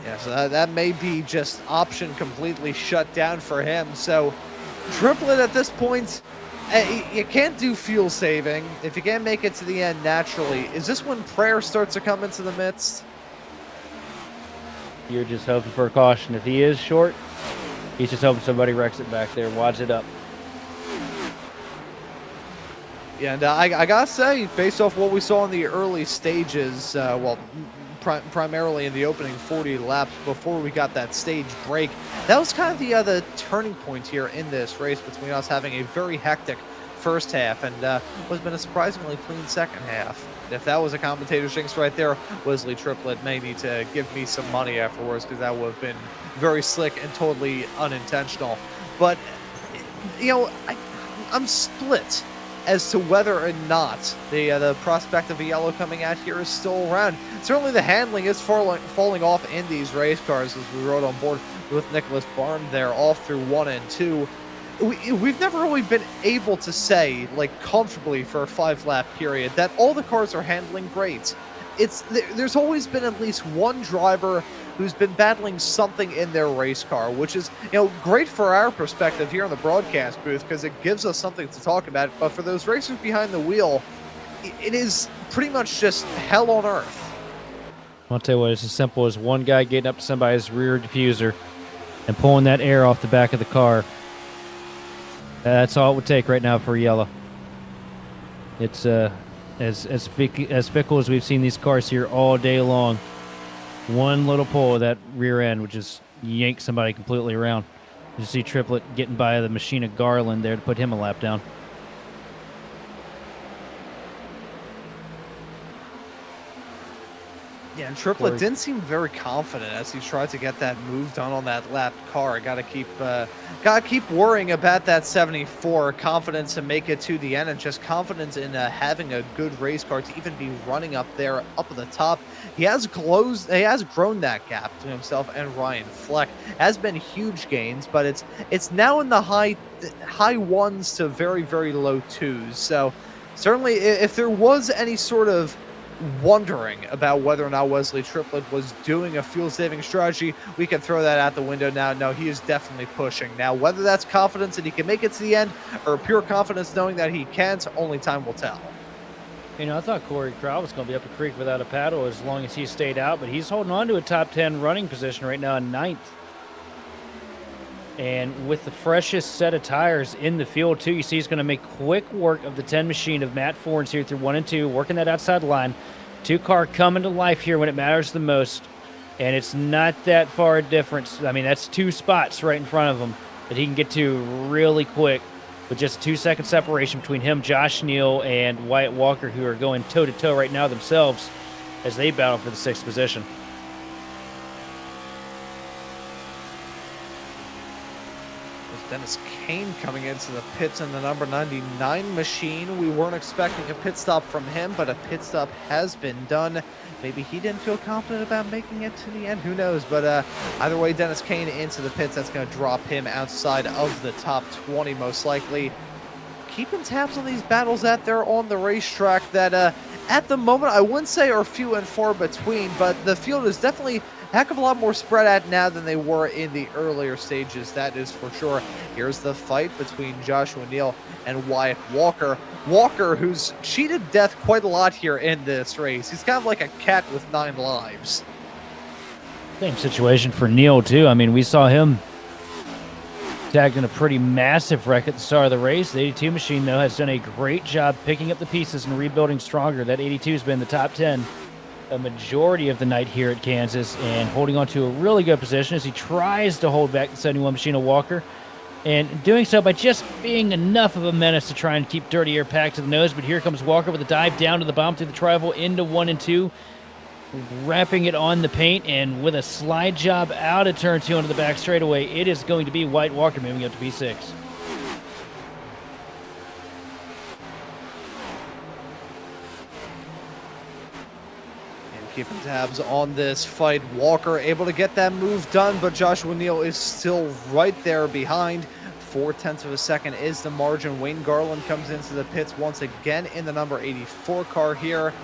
Yeah, so that may be just option completely shut down for him. So Triplet at this point, you can't do fuel saving. If you can't make it to the end naturally, is this when prayer starts to come into the midst? You're just hoping for a caution. If he is short, he's just hoping somebody wrecks it back there, wads it up. Yeah, and I gotta say, based off what we saw in the early stages, primarily in the opening 40 laps before we got that stage break, that was kind of the turning point here in this race between us having a very hectic first half and what's been a surprisingly clean second half. If that was a commentator's jinx right there, Wesley Triplet may need to give me some money afterwards because that would have been very slick and totally unintentional. But, you know, I'm split as to whether or not the prospect of a yellow coming out here is still around. Certainly the handling is falling off in these race cars, as we rode on board with Nicholas Barn there all through 1 and 2. We've never really been able to say, like, comfortably for a 5-lap period that all the cars are handling great. There's always been at least one driver who's been battling something in their race car, which is, you know, great for our perspective here in the broadcast booth because it gives us something to talk about. But for those racers behind the wheel, it is pretty much just hell on earth. I'll tell you what, it's as simple as one guy getting up to somebody's rear diffuser and pulling that air off the back of the car. That's all it would take right now for yellow. It's as fickle as we've seen these cars here all day long. One little pull of that rear end would just yank somebody completely around. You see Triplet getting by the machine of Garland there to put him a lap down. Yeah, and Triplet didn't seem very confident as he tried to get that move done on that lapped car. Gotta keep worrying about that 74. Confidence to make it to the end, and just confidence in having a good race car to even be running up there, up at the top. He has grown that gap to himself and Ryan Fleck. Has been huge gains, but it's now in the high ones to very, very low twos. So certainly, if there was any sort of wondering about whether or not Wesley Triplet was doing a fuel-saving strategy, we can throw that out the window now. No, he is definitely pushing. Now, whether that's confidence that he can make it to the end or pure confidence knowing that he can't, only time will tell. You know, I thought Corey Crowell was going to be up the creek without a paddle as long as he stayed out, but he's holding on to a top 10 running position right now in 9th. And with the freshest set of tires in the field, too, you see he's going to make quick work of the 10 machine of Matt Forns here through 1 and 2, working that outside line. 2-car coming to life here when it matters the most. And it's not that far a difference. I mean, that's 2 spots right in front of him that he can get to really quick with just 2-second separation between him, Josh Neal, and Wyatt Walker, who are going toe-to-toe right now themselves as they battle for the 6th position. Dennis Kane coming into the pits in the number 99 machine. We weren't expecting a pit stop from him, but a pit stop has been done. Maybe he didn't feel confident about making it to the end. Who knows? But either way, Dennis Kane into the pits. That's going to drop him outside of the top 20 most likely. keeping tabs on these battles out there on the racetrack that at the moment I wouldn't say are few and far between, but the field is definitely a heck of a lot more spread out now than they were in the earlier stages, that is for sure. Here's the fight between Joshua Neal and Wyatt Walker. Walker, who's cheated death quite a lot here in this race. He's kind of like a cat with 9 lives. Same situation for Neal, too. I mean, we saw him tagged in a pretty massive wreck at the start of the race. The 82 machine, though, has done a great job picking up the pieces and rebuilding stronger. That 82 has been in the top 10 a majority of the night here at Kansas and holding on to a really good position as he tries to hold back the 71 machine of Walker, and doing so by just being enough of a menace to try and keep Dirty Air packed to the nose. But here comes Walker with a dive down to the bomb through the tri-oval into 1 and 2, wrapping it on the paint, and with a slide job out of turn 2 onto the back straightaway, it is going to be Wyatt Walker moving up to P6. Keeping tabs on this fight. Walker able to get that move done, but Joshua Neal is still right there behind. 0.4 of a second is the margin. Wayne Garland comes into the pits once again in the number 84 car here.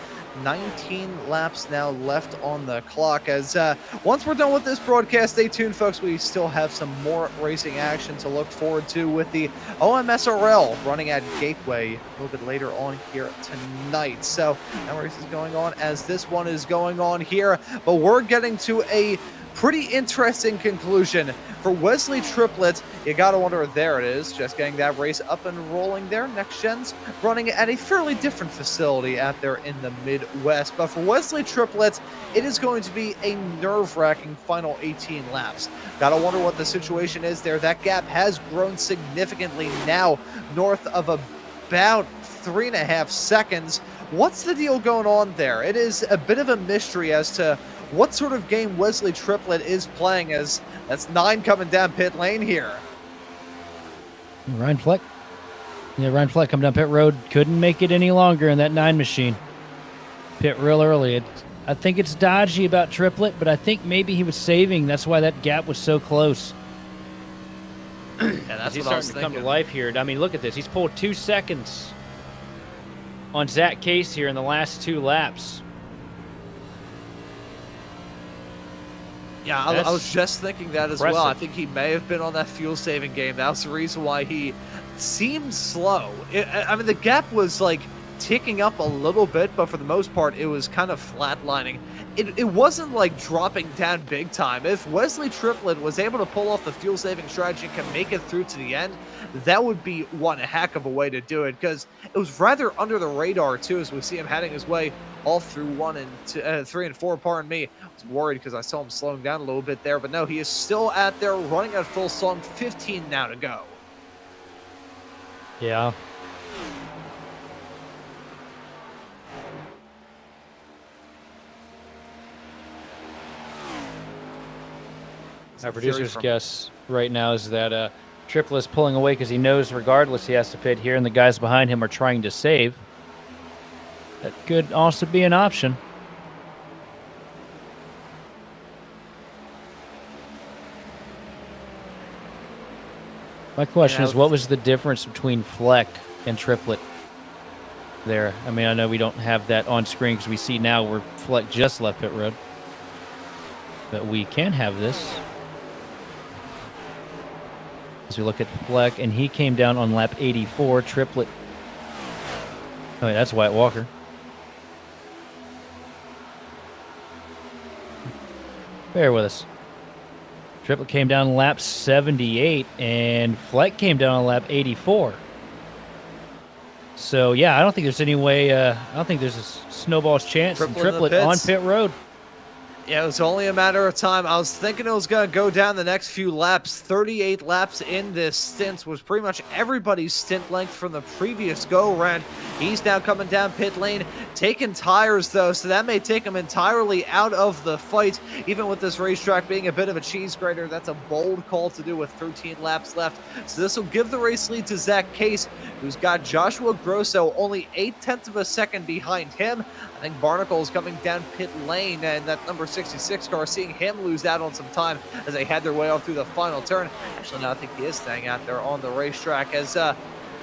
19 laps now left on the clock. As once we're done with this broadcast, stay tuned, folks. We still have some more racing action to look forward to with the OMSRL running at Gateway a little bit later on here tonight. So that race is going on as this one is going on here, but we're getting to a pretty interesting conclusion for Wesley Triplett. You gotta wonder, there it is, just getting that race up and rolling there. Next Gen's running at a fairly different facility out there in the Midwest, but for Wesley Triplett, it is going to be a nerve-wracking final 18 laps. Gotta wonder what the situation is there. That gap has grown significantly now, north of about 3.5 seconds. What's the deal going on there? It is a bit of a mystery as to what sort of game Wesley Triplett is playing, as that's 9 coming down pit lane here. Ryan Fleck. Yeah, Ryan Fleck coming down pit road. Couldn't make it any longer in that 9 machine. Pit real early. I think it's dodgy about Triplett, but I think maybe he was saving. That's why that gap was so close. Yeah, that's he's what I was starting to come to thinking. life here. I mean, look at this. He's pulled 2 seconds on Zach Case here in the last 2 laps. Yeah, I was just thinking that as well. I think he may have been on that fuel-saving game. That was the reason why he seemed slow. I mean, the gap was, like, ticking up a little bit, but for the most part, it was kind of flatlining. It wasn't, like, dropping down big time. If Wesley Triplett was able to pull off the fuel-saving strategy and can make it through to the end, that would be one heck of a way to do it, because it was rather under the radar, too, as we see him heading his way all through 1 and 3 and 4, pardon me. I was worried because I saw him slowing down a little bit there, but no, he is still out there running at full song. 15 now to go. Yeah. Our producer's guess right now is that Triplett is pulling away because he knows regardless he has to pit here, and the guys behind him are trying to save. That could also be an option. My question is, what was the difference between Fleck and Triplett there? I mean, I know we don't have that on screen because we see now where Fleck just left pit road. But we can have this. As we look at Fleck, and he came down on lap 84. Triplett. Oh, yeah, that's Wyatt Walker. Bear with us. Triplett came down lap 78, and Fleck came down on lap 84. So, yeah, I don't think there's any way, I don't think there's a snowball's chance. Triplett on pit road. Yeah, it was only a matter of time. I was thinking it was going to go down the next few laps. 38 laps in this stint was pretty much everybody's stint length from the previous go-around. He's now coming down pit lane, taking tires, though, so that may take him entirely out of the fight. Even with this racetrack being a bit of a cheese grater, that's a bold call to do with 13 laps left. So this will give the race lead to Zach Case, who's got Joshua Grosso only 0.8 of a second behind him. I think Barnacle is coming down pit lane, and that number 66 car, seeing him lose out on some time as they head their way off through the final turn. Actually, no, I think he is staying out there on the racetrack as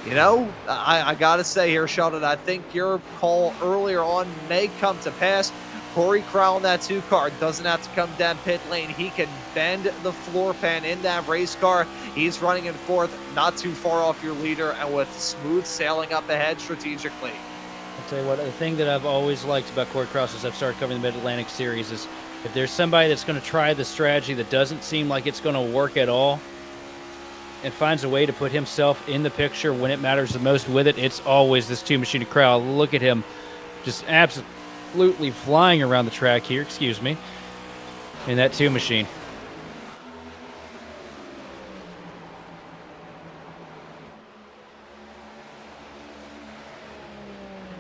You know, I got to say here, Sheldon, I think your call earlier on may come to pass. Corey Crowell in that 2-car doesn't have to come down pit lane. He can bend the floor pan in that race car. He's running in fourth, not too far off your leader, and with smooth sailing up ahead strategically. I'll tell you what, the thing that I've always liked about Corey Crowell since I've started covering the Mid-Atlantic Series is if there's somebody that's going to try the strategy that doesn't seem like it's going to work at all and finds a way to put himself in the picture when it matters the most with it, it's always this two-machine Crowell. Look at him just absolutely flying around the track here, excuse me, in that two-machine.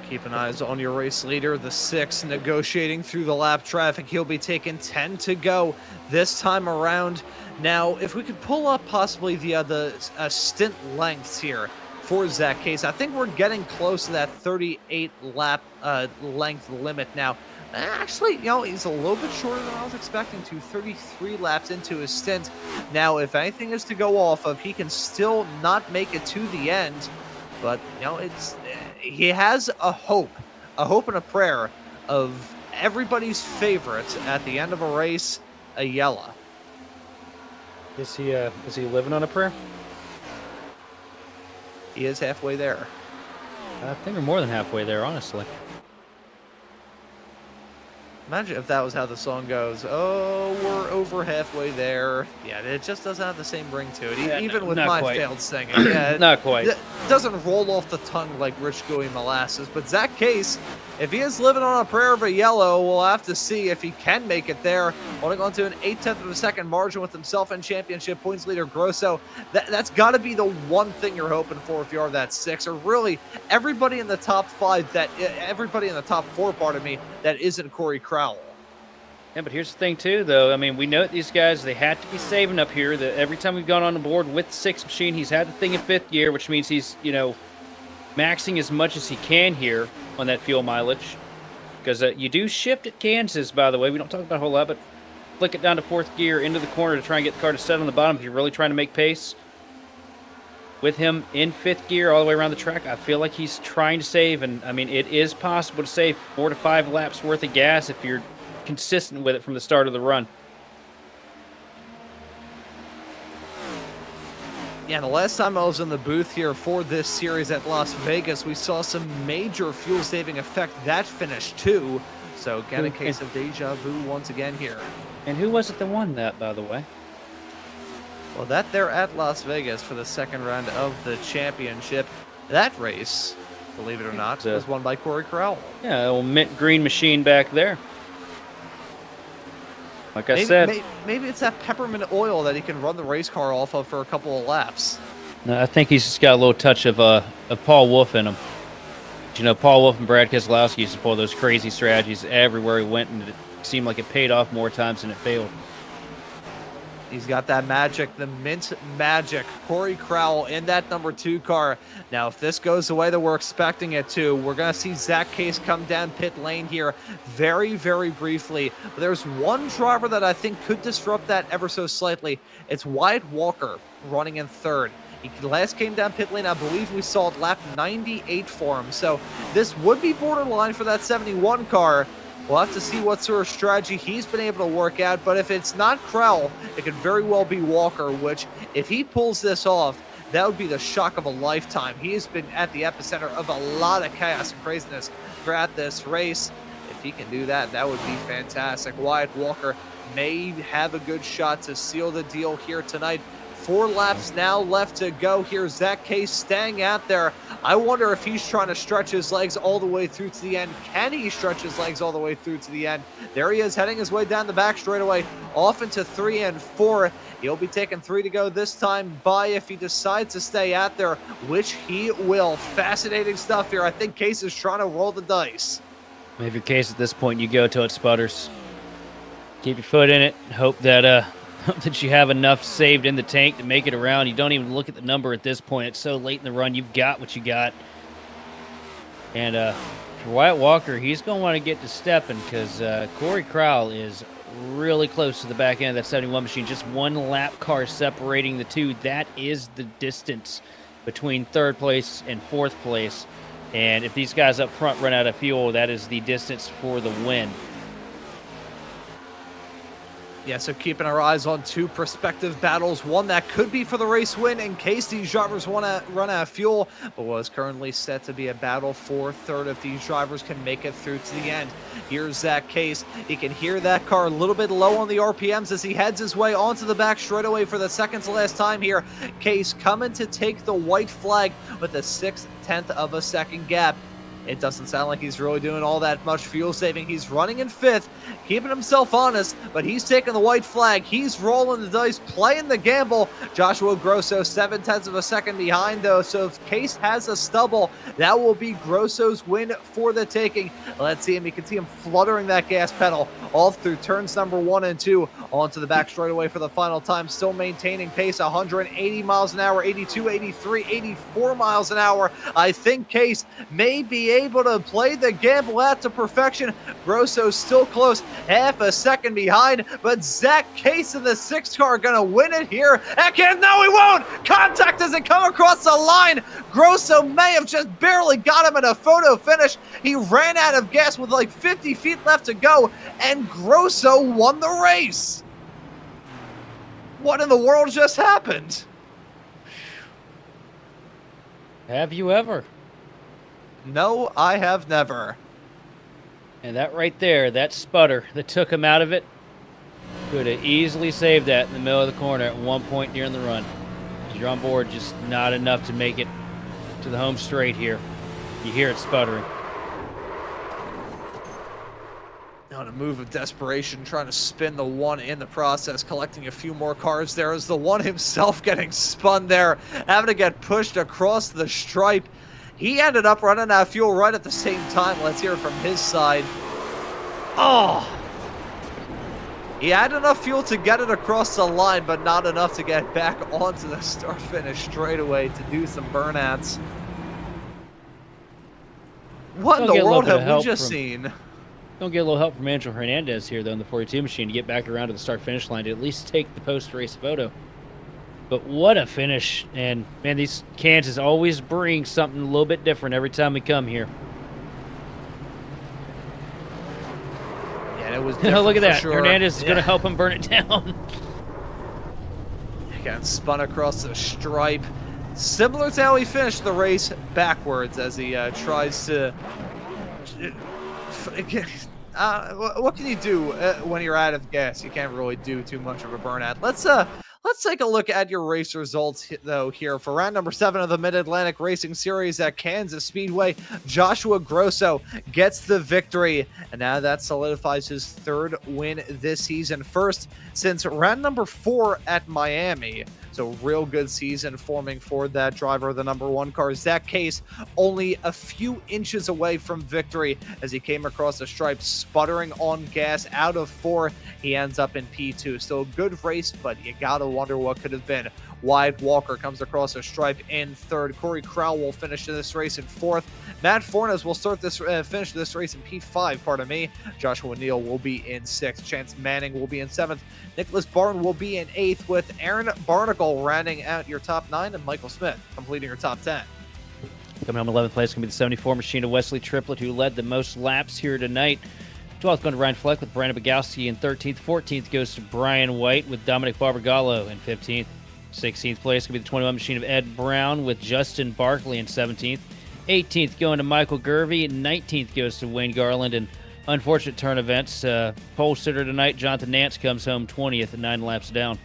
Keep an eye on your race leader, the 6, negotiating through the lap traffic. He'll be taking 10 to go this time around. Now, if we could pull up possibly the stint lengths here for Zach Case, I think we're getting close to that 38 lap length limit now. Actually, you know, he's a little bit shorter than I was expecting to, 33 laps into his stint. Now, if anything is to go off of, he can still not make it to the end. But, you know, he has a hope and a prayer of everybody's favorite at the end of a race, Ayala. Is he living on a prayer? He is halfway there. I think we're more than halfway there, honestly. Imagine if that was how the song goes. Oh, we're over halfway there. Yeah, it just doesn't have the same ring to it. Yeah, even with not my quite. failed singing. Yeah, Not quite. It doesn't roll off the tongue like rich gooey molasses. But Zach Case, if he is living on a prayer of a yellow, we'll have to see if he can make it there. Holding on to an 0.8 of a second margin with himself and championship points leader Grosso. That's got to be the one thing you're hoping for if you are that 6, or really everybody in the top 5 everybody in the top 4, pardon me, that isn't Corey Crowell. Yeah, but here's the thing, too, though. I mean, we know that these guys, they have to be saving up here. That every time we've gone on the board with the 6 machine, he's had the thing in 5th gear, which means he's, you know, maxing as much as he can here on that fuel mileage. Because you do shift at Kansas, by the way. We don't talk about it a whole lot, but flick it down to 4th gear into the corner to try and get the car to set on the bottom if you're really trying to make pace. With him in 5th gear all the way around the track, I feel like he's trying to save. And, I mean, it is possible to save 4 to 5 laps worth of gas if you're consistent with it from the start of the run. Yeah, the last time I was in the booth here for this series at Las Vegas, we saw some major fuel-saving effect that finished too. So again, a case of deja vu once again here. And who was it that won that, by the way? Well, that there at Las Vegas for the second round of the championship. That race, believe it or not, was won by Corey Crowell. Yeah, old mint green machine back there. Like I said, maybe it's that peppermint oil that he can run the race car off of for a couple of laps. no, I think he's just got a little touch of Paul Wolf in him. You know, Paul Wolf and Brad Keselowski used to pull those crazy strategies everywhere he went, and it seemed like it paid off more times than it failed. He's got that magic, the mint magic. Corey Crowell in that number 2 car. Now, if this goes the way that we're expecting it to, we're going to see Zach Case come down pit lane here very, very briefly. But there's one driver that I think could disrupt that ever so slightly. It's Wyatt Walker running in 3rd. He last came down pit lane, I believe we saw it lap 98 for him. So this would be borderline for that 71 car. We'll have to see what sort of strategy he's been able to work out, but if it's not Crowell, it could very well be Walker, which, if he pulls this off, that would be the shock of a lifetime. He has been at the epicenter of a lot of chaos and craziness throughout this race. If he can do that, that would be fantastic. Wyatt Walker may have a good shot to seal the deal here tonight. 4 laps now left to go here. Zach Case staying out there. I wonder if he's trying to stretch his legs all the way through to the end. Can he stretch his legs all the way through to the end? There he is, heading his way down the back straightaway, off into 3 and 4. He'll be taking 3 to go this time by if he decides to stay out there, which he will. Fascinating stuff here. I think Case is trying to roll the dice. Maybe your Case at this point, you go till it sputters. Keep your foot in it. Hope that that you have enough saved in the tank to make it around. You don't even look at the number at this point. It's so late in the run. You've got what you got. And for Wyatt Walker, he's going to want to get to stepping because Corey Crowell is really close to the back end of that 71 machine. Just 1 lap car separating the two. That is the distance between third place and fourth place. And if these guys up front run out of fuel, that is the distance for the win. Yeah, so keeping our eyes on two prospective battles, one that could be for the race win in case these drivers want to run out of fuel, but was currently set to be a battle for third if these drivers can make it through to the end. Here's Zach Case. He can hear that car a little bit low on the RPMs as he heads his way onto the back straightaway for the second to last time here. Case coming to take the white flag with a 6/10 of a second gap. It doesn't sound like he's really doing all that much fuel saving. He's running in fifth, keeping himself honest, but he's taking the white flag. He's rolling the dice, playing the gamble. Joshua Grosso 7/10 of a second behind, though. So if Case has a stubble, that will be Grosso's win for the taking. Let's see him. You can see him fluttering that gas pedal all through turns number 1 and 2 onto the back straightaway for the final time. Still maintaining pace, 180 miles an hour, 82, 83, 84 miles an hour. I think Case may be able to play the gamble out to perfection. Grosso's still close, half a second behind, but Zach Case in the 6th car gonna win it here. And no, he won't! Contact doesn't come across the line. Grosso may have just barely got him in a photo finish. He ran out of gas with like 50 feet left to go, and Grosso won the race. What in the world just happened? Have you ever? No, I have never. And that right there, that sputter that took him out of it, could have easily saved that in the middle of the corner at one point during the run. You're on board, just not enough to make it to the home straight here. You hear it sputtering. On a move of desperation, trying to spin the one in the process, collecting a few more cars there as the one himself getting spun there, having to get pushed across the stripe. He ended up running out of fuel right at the same time. Let's hear it from his side. Oh! He had enough fuel to get it across the line, but not enough to get back onto the start-finish straightaway to do some burnouts. What in the world have we just seen? Don't get a little help from Angel Hernandez here, though, in the 42 machine to get back around to the start-finish line to at least take the post-race photo. But what a finish. And, man, these Kansas always bring something a little bit different every time we come here. Yeah, it was Look at that. Sure. Hernandez is going to help him burn it down. Got spun across the stripe. Similar to how he finished the race backwards as he tries to... what can you do when you're out of gas? You can't really do too much of a burnout. Let's take a look at your race results, though, here for round number 7 of the Mid-Atlantic Racing Series at Kansas Speedway. Joshua Grosso gets the victory, and now that solidifies his 3rd win this season. First since round number 4 at Miami. So real good season forming for that driver of the number 1 car. Zach Case only a few inches away from victory as he came across the stripe, sputtering on gas. Out of 4, he ends up in P2. Still a good race, but you gotta wonder what could have been. Wyatt Walker comes across a stripe in 3rd. Corey Crowell will finish this race in 4th. Matt Fornes will finish this race in P5, pardon me. Joshua Neal will be in 6th. Chance Manning will be in 7th. Nicholas Barton will be in 8th, with Aaron Barnacle rounding out your top 9 and Michael Smith completing your top 10. Coming home 11th place is going to be the 74 machine of Wesley Triplett, who led the most laps here tonight. 12th going to Ryan Fleck with Brandon Bogowski in 13th. 14th goes to Brian White with Dominic Barbagallo in 15th. 16th place going to be the 21 machine of Ed Brown with Justin Barkley in 17th. 18th going to Michael Gervey. 19th goes to Wayne Garland. And unfortunate turn events. Pole sitter tonight, Jonathan Nance comes home 20th at 9 laps down.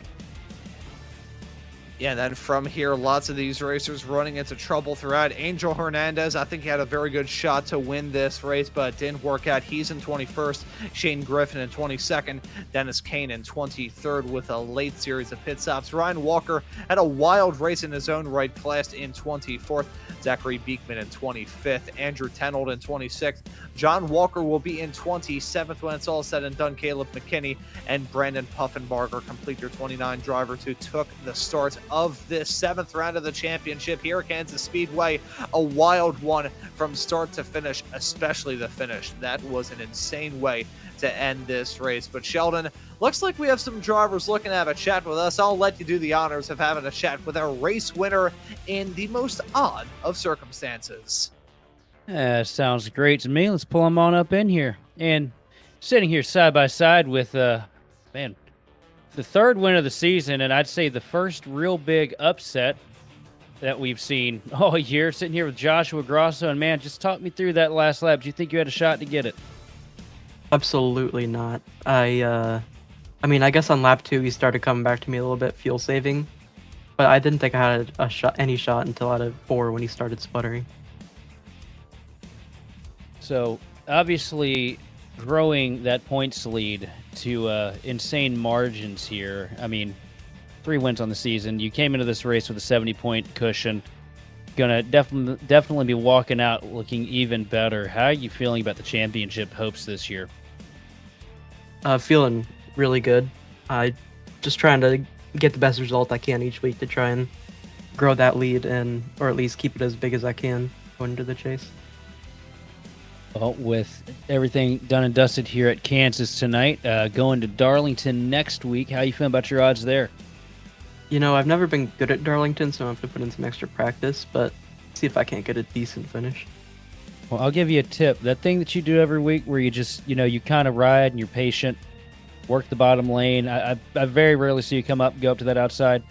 Yeah, and then from here, lots of these racers running into trouble throughout. Angel Hernandez, I think he had a very good shot to win this race, but didn't work out. He's in 21st. Shane Griffin in 22nd. Dennis Kane in 23rd with a late series of pit stops. Ryan Walker had a wild race in his own right, classed in 24th. Zachary Beekman in 25th. Andrew Tenold in 26th. John Walker will be in 27th when it's all said and done. Caleb McKinney and Brandon Puffenbarger complete your 29 drivers who took the start of this 7th round of the championship here at Kansas Speedway. A wild one from start to finish, especially the finish. That was an insane way to end this race. But Sheldon, looks like we have some drivers looking to have a chat with us. I'll let you do the honors of having a chat with our race winner in the most odd of circumstances. Sounds great to me. Let's pull them on up in here. And sitting here side by side with, man, the third win of the season, and I'd say the first real big upset that we've seen all year. Sitting here with Joshua Grosso, and man, just talk me through that last lap. Do you think you had a shot to get it? Absolutely not. I mean, I guess on lap 2 he started coming back to me a little bit, fuel saving, but I didn't think I had any shot until out of 4 when he started sputtering. So obviously, growing that points lead to insane margins here. I mean, 3 wins on the season. You came into this race with a 70-point cushion. Gonna definitely be walking out looking even better. How are you feeling about the championship hopes this year? Feeling really good. Just trying to get the best result I can each week to try and grow that lead or at least keep it as big as I can going into the chase. Well, with everything done and dusted here at Kansas tonight, going to Darlington next week, how you feeling about your odds there? You know, I've never been good at Darlington, so I have to put in some extra practice, but see if I can't get a decent finish. Well, I'll give you a tip. That thing that you do every week where you just, you kind of ride and you're patient, work the bottom lane. I very rarely see you come up and go up to that outside.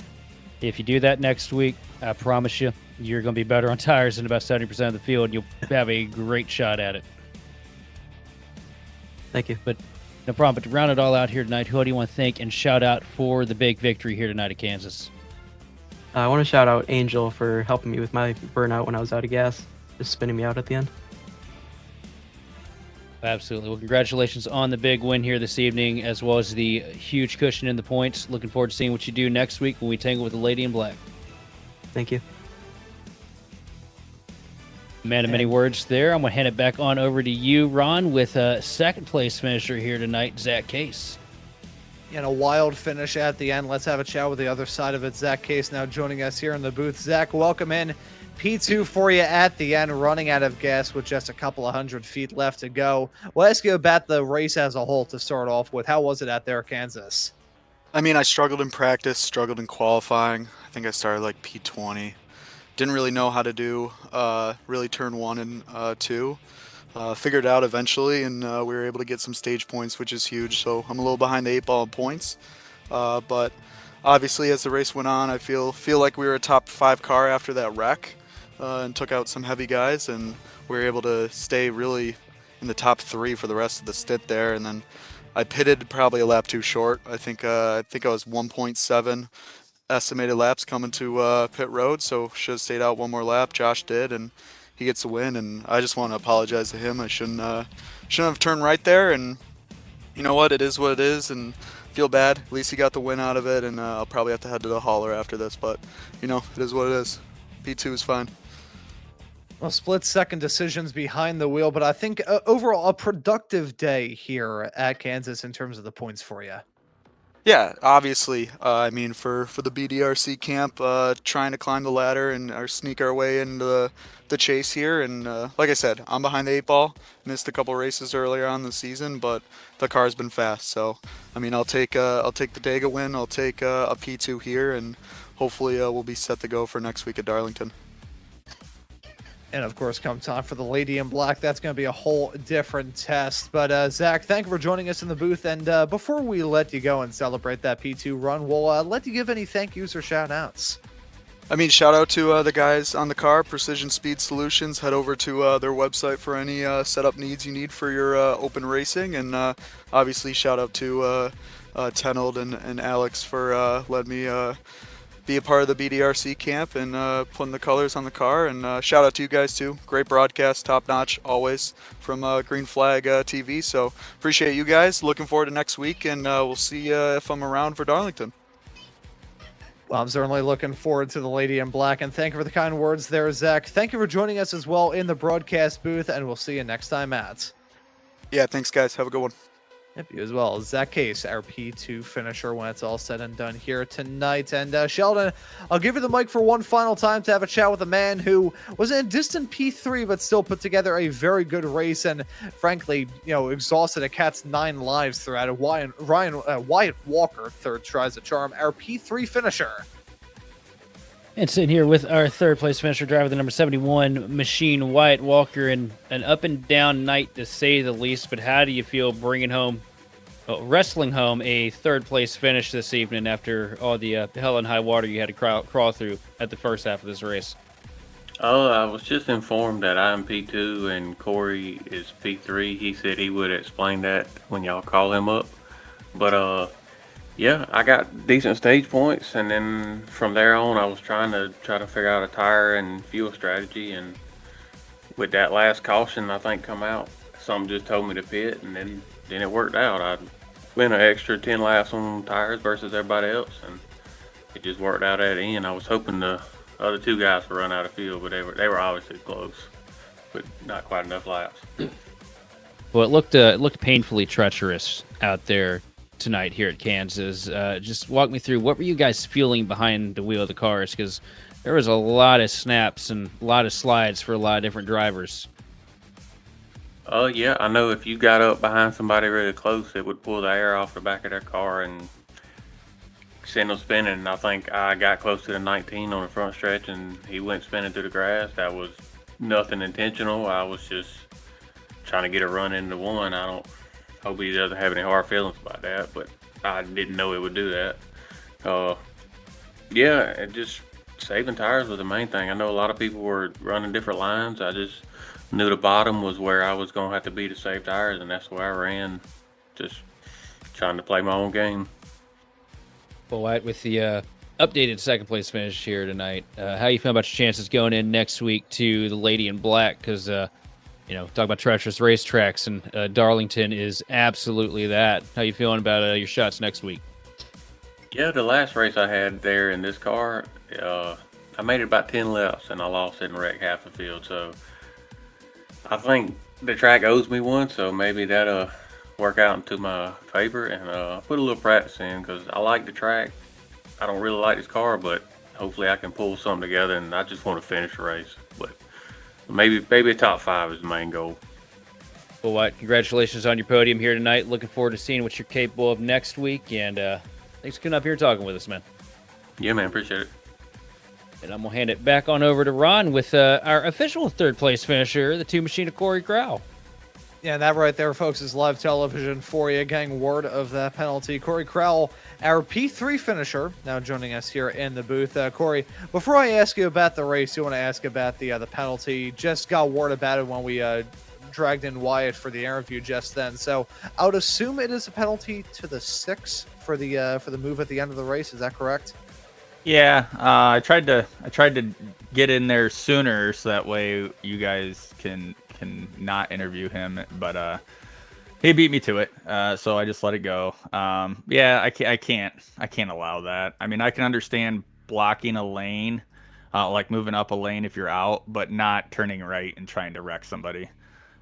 If you do that next week, I promise you, you're going to be better on tires than about 70% of the field. You'll have a great shot at it. Thank you. But no problem. But to round it all out here tonight, who do you want to thank and shout out for the big victory here tonight at Kansas? I want to shout out Angel for helping me with my burnout when I was out of gas, just spinning me out at the end. Absolutely. Well, congratulations on the big win here this evening, as well as the huge cushion in the points. Looking forward to seeing what you do next week when we tangle with the Lady in Black. Thank you. Man of many words there. I'm going to hand it back on over to you, Ron, with a second place finisher here tonight, Zach Case. And a wild finish at the end. Let's have a chat with the other side of it. Zach Case now joining us here in the booth. Zach, welcome in. P2 for you at the end, running out of gas with just a couple of 100 feet left to go. We'll ask you about the race as a whole to start off with. How was it out there at Kansas? I mean, I struggled in practice, struggled in qualifying. I think I started like P20. Didn't really know how to do really turn 1 and 2. Figured it out eventually, and we were able to get some stage points, which is huge. So I'm a little behind the 8 ball in points. But obviously, as the race went on, I feel like we were a top 5 car after that wreck and took out some heavy guys, and we were able to stay really in the top 3 for the rest of the stint there. And then I pitted probably a lap too short. I think I was 1.7 estimated laps coming to pit road, so should have stayed out one more lap. Josh did, and he gets the win. And I just want to apologize to him. I shouldn't have turned right there. And you know what? It is what it is, and feel bad. At least he got the win out of it, and I'll probably have to head to the hauler after this. But it is what it is. P2 is fine. Well, split-second decisions behind the wheel, but I think overall a productive day here at Kansas in terms of the points for you. Yeah, obviously. I mean, for the BDRC camp, trying to climb the ladder and or sneak our way into the chase here. And like I said, I'm behind the 8 ball. Missed a couple races earlier on in the season, but the car's been fast. So, I mean, I'll take the Dega win. I'll take a P2 here, and hopefully we'll be set to go for next week at Darlington. And of course, come time for the Lady in Black, that's going to be a whole different test. But Zach, thank you for joining us in the booth. And before we let you go and celebrate that P2 run, we'll let you give any thank yous or shout outs. I mean, shout out to the guys on the car, Precision Speed Solutions. Head over to their website for any setup needs you need for your open racing. And obviously, shout out to Tenold and Alex for letting me be a part of the BDRC camp and putting the colors on the car. And shout out to you guys too. Great broadcast, top notch always from Green Flag TV. So appreciate you guys. Looking forward to next week, and we'll see if I'm around for Darlington. Well, I'm certainly looking forward to the Lady in Black, and thank you for the kind words there, Zach. Thank you for joining us as well in the broadcast booth, and we'll see you next time at. Yeah, thanks guys. Have a good one. Yep, you as well. Zach Case, our P2 finisher when it's all said and done here tonight. And Sheldon, I'll give you the mic for one final time to have a chat with a man who was in a distant P3 but still put together a very good race and frankly, exhausted a cat's 9 lives throughout it. Wyatt Walker, third tries the charm, our P3 finisher. And sitting here with our third place finisher driver, the number 71 machine, Wyatt Walker, in an up and down night to say the least. But how do you feel wrestling home a third place finish this evening after all the hell and high water you had to crawl through at the first half of this race? Oh, I was just informed that I'm P2 and Corey is P3. He said he would explain that when y'all call him up. But yeah, I got decent stage points, and then from there on, I was trying to figure out a tire and fuel strategy. And with that last caution, I think come out, something just told me to pit, and then it worked out. I went an extra 10 laps on tires versus everybody else, and it just worked out at the end. I was hoping the other 2 guys would run out of fuel, but they were obviously close, but not quite enough laps. Well, it looked painfully treacherous out there tonight here at Kansas. Just walk me through, what were you guys feeling behind the wheel of the cars? Because there was a lot of snaps and a lot of slides for a lot of different drivers. Yeah, I know if you got up behind somebody really close, it would pull the air off the back of their car and send them spinning. I think I got close to the 19 on the front stretch, and he went spinning through the grass. That was nothing intentional. I was just trying to get a run into one. I don't hope he doesn't have any hard feelings about that, but I didn't know it would do that. Yeah, it just saving tires was the main thing. I know a lot of people were running different lines. I just knew the bottom was where I was going to have to be to save tires, and that's where I ran, just trying to play my own game. Well, Wyatt, with the updated second place finish here tonight, how you feel about your chances going in next week to the Lady in Black? Because talk about treacherous racetracks, and Darlington is absolutely that. How you feeling about your shots next week? Yeah, the last race I had there in this car, I made it about 10 laps, and I lost it and wrecked half the field. So I think the track owes me one, so maybe that'll work out into my favor, and put a little practice in, because I like the track. I don't really like this car, but hopefully I can pull something together, and I just want to finish the race. But maybe a top 5 is the main goal. Well, Wyatt, congratulations on your podium here tonight. Looking forward to seeing what you're capable of next week, and thanks for coming up here and talking with us, man. Yeah, man, appreciate it. And I'm going to hand it back on over to Ron with our official third place finisher, the 2 machine of Corey Crowell. Yeah, that right there, folks, is live television for you. Getting word of that penalty. Corey Crowell, our P3 finisher, now joining us here in the booth. Corey, before I ask you about the race, you want to ask about the penalty. Just got word about it when we dragged in Wyatt for the interview just then. So I would assume it is a penalty to the 6 for the move at the end of the race. Is that correct? Yeah, I tried to get in there sooner so that way you guys can not interview him, but he beat me to it, so I just let it go. Yeah, I can't allow that. I mean, I can understand blocking a lane, like moving up a lane if you're out, but not turning right and trying to wreck somebody.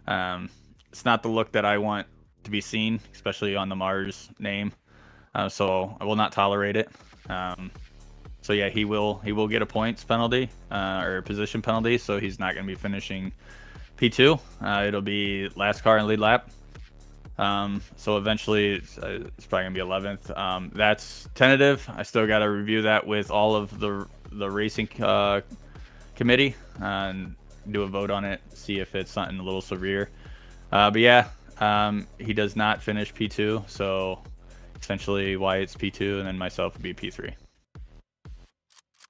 It's not the look that I want to be seen, especially on the Mars name. So I will not tolerate it. So yeah, he will get a points penalty or a position penalty, so he's not going to be finishing P2. It'll be last car and lead lap. So eventually it's probably gonna be 11th. That's tentative. I still got to review that with all of the racing committee and do a vote on it, see if it's something a little severe. But yeah, he does not finish P2, so essentially Wyatt's P2 and then myself would be P3.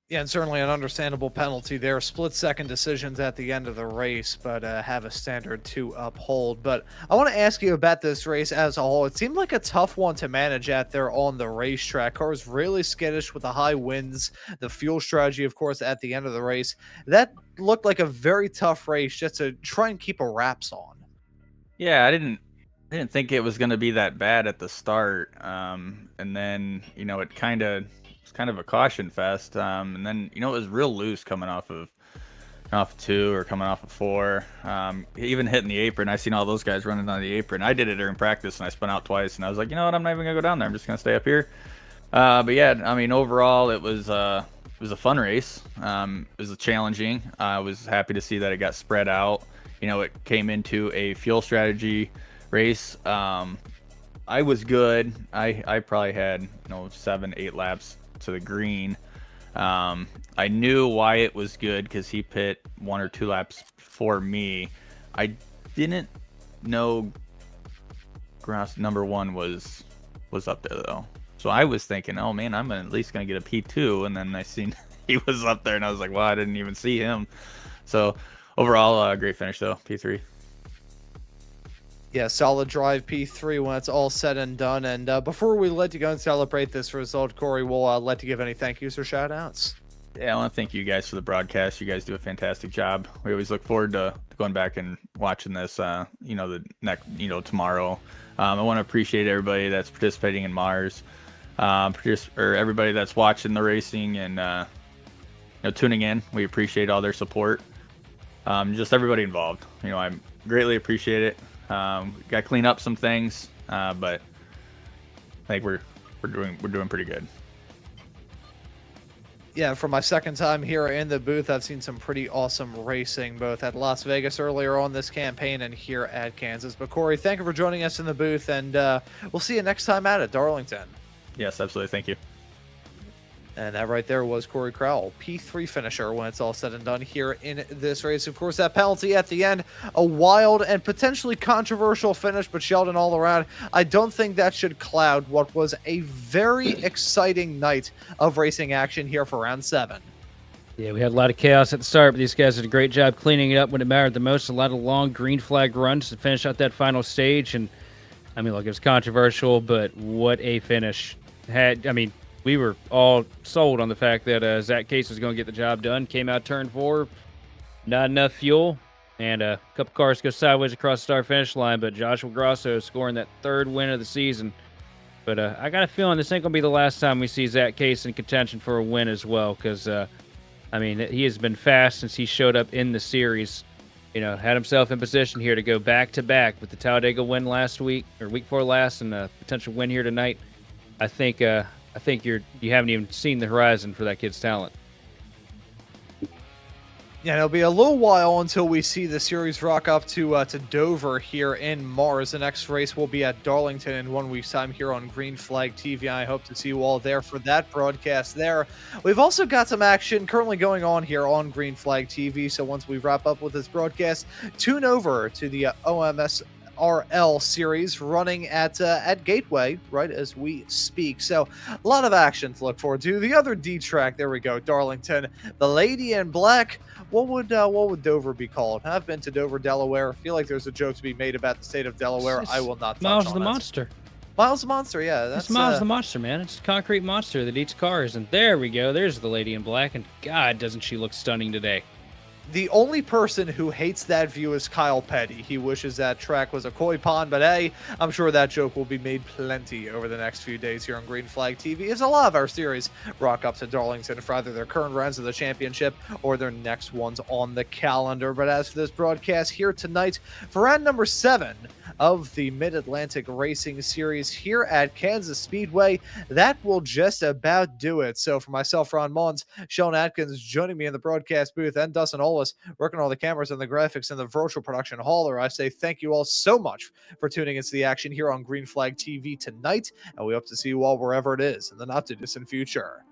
Yeah, and certainly an understandable penalty there. Split-second decisions at the end of the race, but have a standard to uphold. But I want to ask you about this race as a whole. It seemed like a tough one to manage out there on the racetrack. Car was really skittish with the high winds, the fuel strategy, of course, at the end of the race. That looked like a very tough race just to try and keep a wraps on. Yeah, I didn't think it was going to be that bad at the start, and then it kind of a caution fest, and then it was real loose coming off of off of 2 or coming off of 4. Even hitting the apron. I seen all those guys running on the apron. I did it during practice, and I spun out twice, and I was like, you know what, I'm not even going to go down there. I'm just going to stay up here. But yeah, I mean, overall, it was a fun race. It was challenging. I was happy to see that it got spread out. You know, it came into a fuel strategy race. I was good. I probably had 7-8 laps to the green. I knew Wyatt was good because he pit 1 or 2 laps for me. I didn't know Gross number 1 was up there though. So I was thinking, oh man, I'm at least gonna get a P2, and then I seen he was up there, and I was like, well, I didn't even see him. So overall, great finish though, P3. Yeah, solid drive P3 when it's all said and done. And before we let you go and celebrate this result, Corey, we'll let you give any thank yous or shout outs. Yeah, I want to thank you guys for the broadcast. You guys do a fantastic job. We always look forward to going back and watching this, the next, tomorrow. I want to appreciate everybody that's participating in Mars, or everybody that's watching the racing and, tuning in. We appreciate all their support. Just everybody involved. I greatly appreciate it. Got to clean up some things, but I think we're doing pretty good. Yeah, for my second time here in the booth, I've seen some pretty awesome racing, both at Las Vegas earlier on this campaign and here at Kansas. But Corey, thank you for joining us in the booth, and we'll see you next time out at Darlington. Yes, absolutely. Thank you. And that right there was Corey Crowell, P3 finisher when it's all said and done here in this race. Of course, that penalty at the end, a wild and potentially controversial finish, but Sheldon all around, I don't think that should cloud what was a very exciting night of racing action here for round 7. Yeah, we had a lot of chaos at the start, but these guys did a great job cleaning it up when it mattered the most. A lot of long green flag runs to finish out that final stage. And, I mean, look, it was controversial, but what a finish. We were all sold on the fact that Zach Case was going to get the job done. Came out turn 4, not enough fuel, and a couple cars go sideways across the start finish line. But Joshua Grosso scoring that 3rd win of the season. But I got a feeling this ain't going to be the last time we see Zach Case in contention for a win as well, because he has been fast since he showed up in the series. Had himself in position here to go back to back with the Talladega win last week or week 4 last, and a potential win here tonight. I think you haven't even seen the horizon for that kid's talent. Yeah, it'll be a little while until we see the series rock up to Dover here in Mars. The next race will be at Darlington in 1 week's time here on Green Flag TV. I hope to see you all there for that broadcast there. We've also got some action currently going on here on Green Flag TV. So once we wrap up with this broadcast, tune over to the OMS RL series running at Gateway right as we speak. So a lot of action to look forward to. The other D track, there we go, Darlington, the Lady in Black. What would Dover be called? I've been to Dover, Delaware. I feel like there's a joke to be made about the state of Delaware. I will not touch Miles on the it. Monster. Miles the Monster, yeah. That's Miles the Monster, man. It's a concrete monster that eats cars. And there we go. There's the Lady in Black. And God, doesn't she look stunning today. The only person who hates that view is Kyle Petty. He wishes that track was a koi pond, but hey, I'm sure that joke will be made plenty over the next few days here on Green Flag TV, as a lot of our series rock up to Darlington for either their current runs of the championship or their next ones on the calendar. But as for this broadcast here tonight, for round number 7 of the Mid-Atlantic Racing Series here at Kansas Speedway, that will just about do it. So for myself, Ron Mullins, Sean Atkins joining me in the broadcast booth, and Dustin Ollis working all the cameras and the graphics in the virtual production hauler, I say thank you all so much for tuning into the action here on Green Flag TV tonight, and we hope to see you all wherever it is in the not too distant future.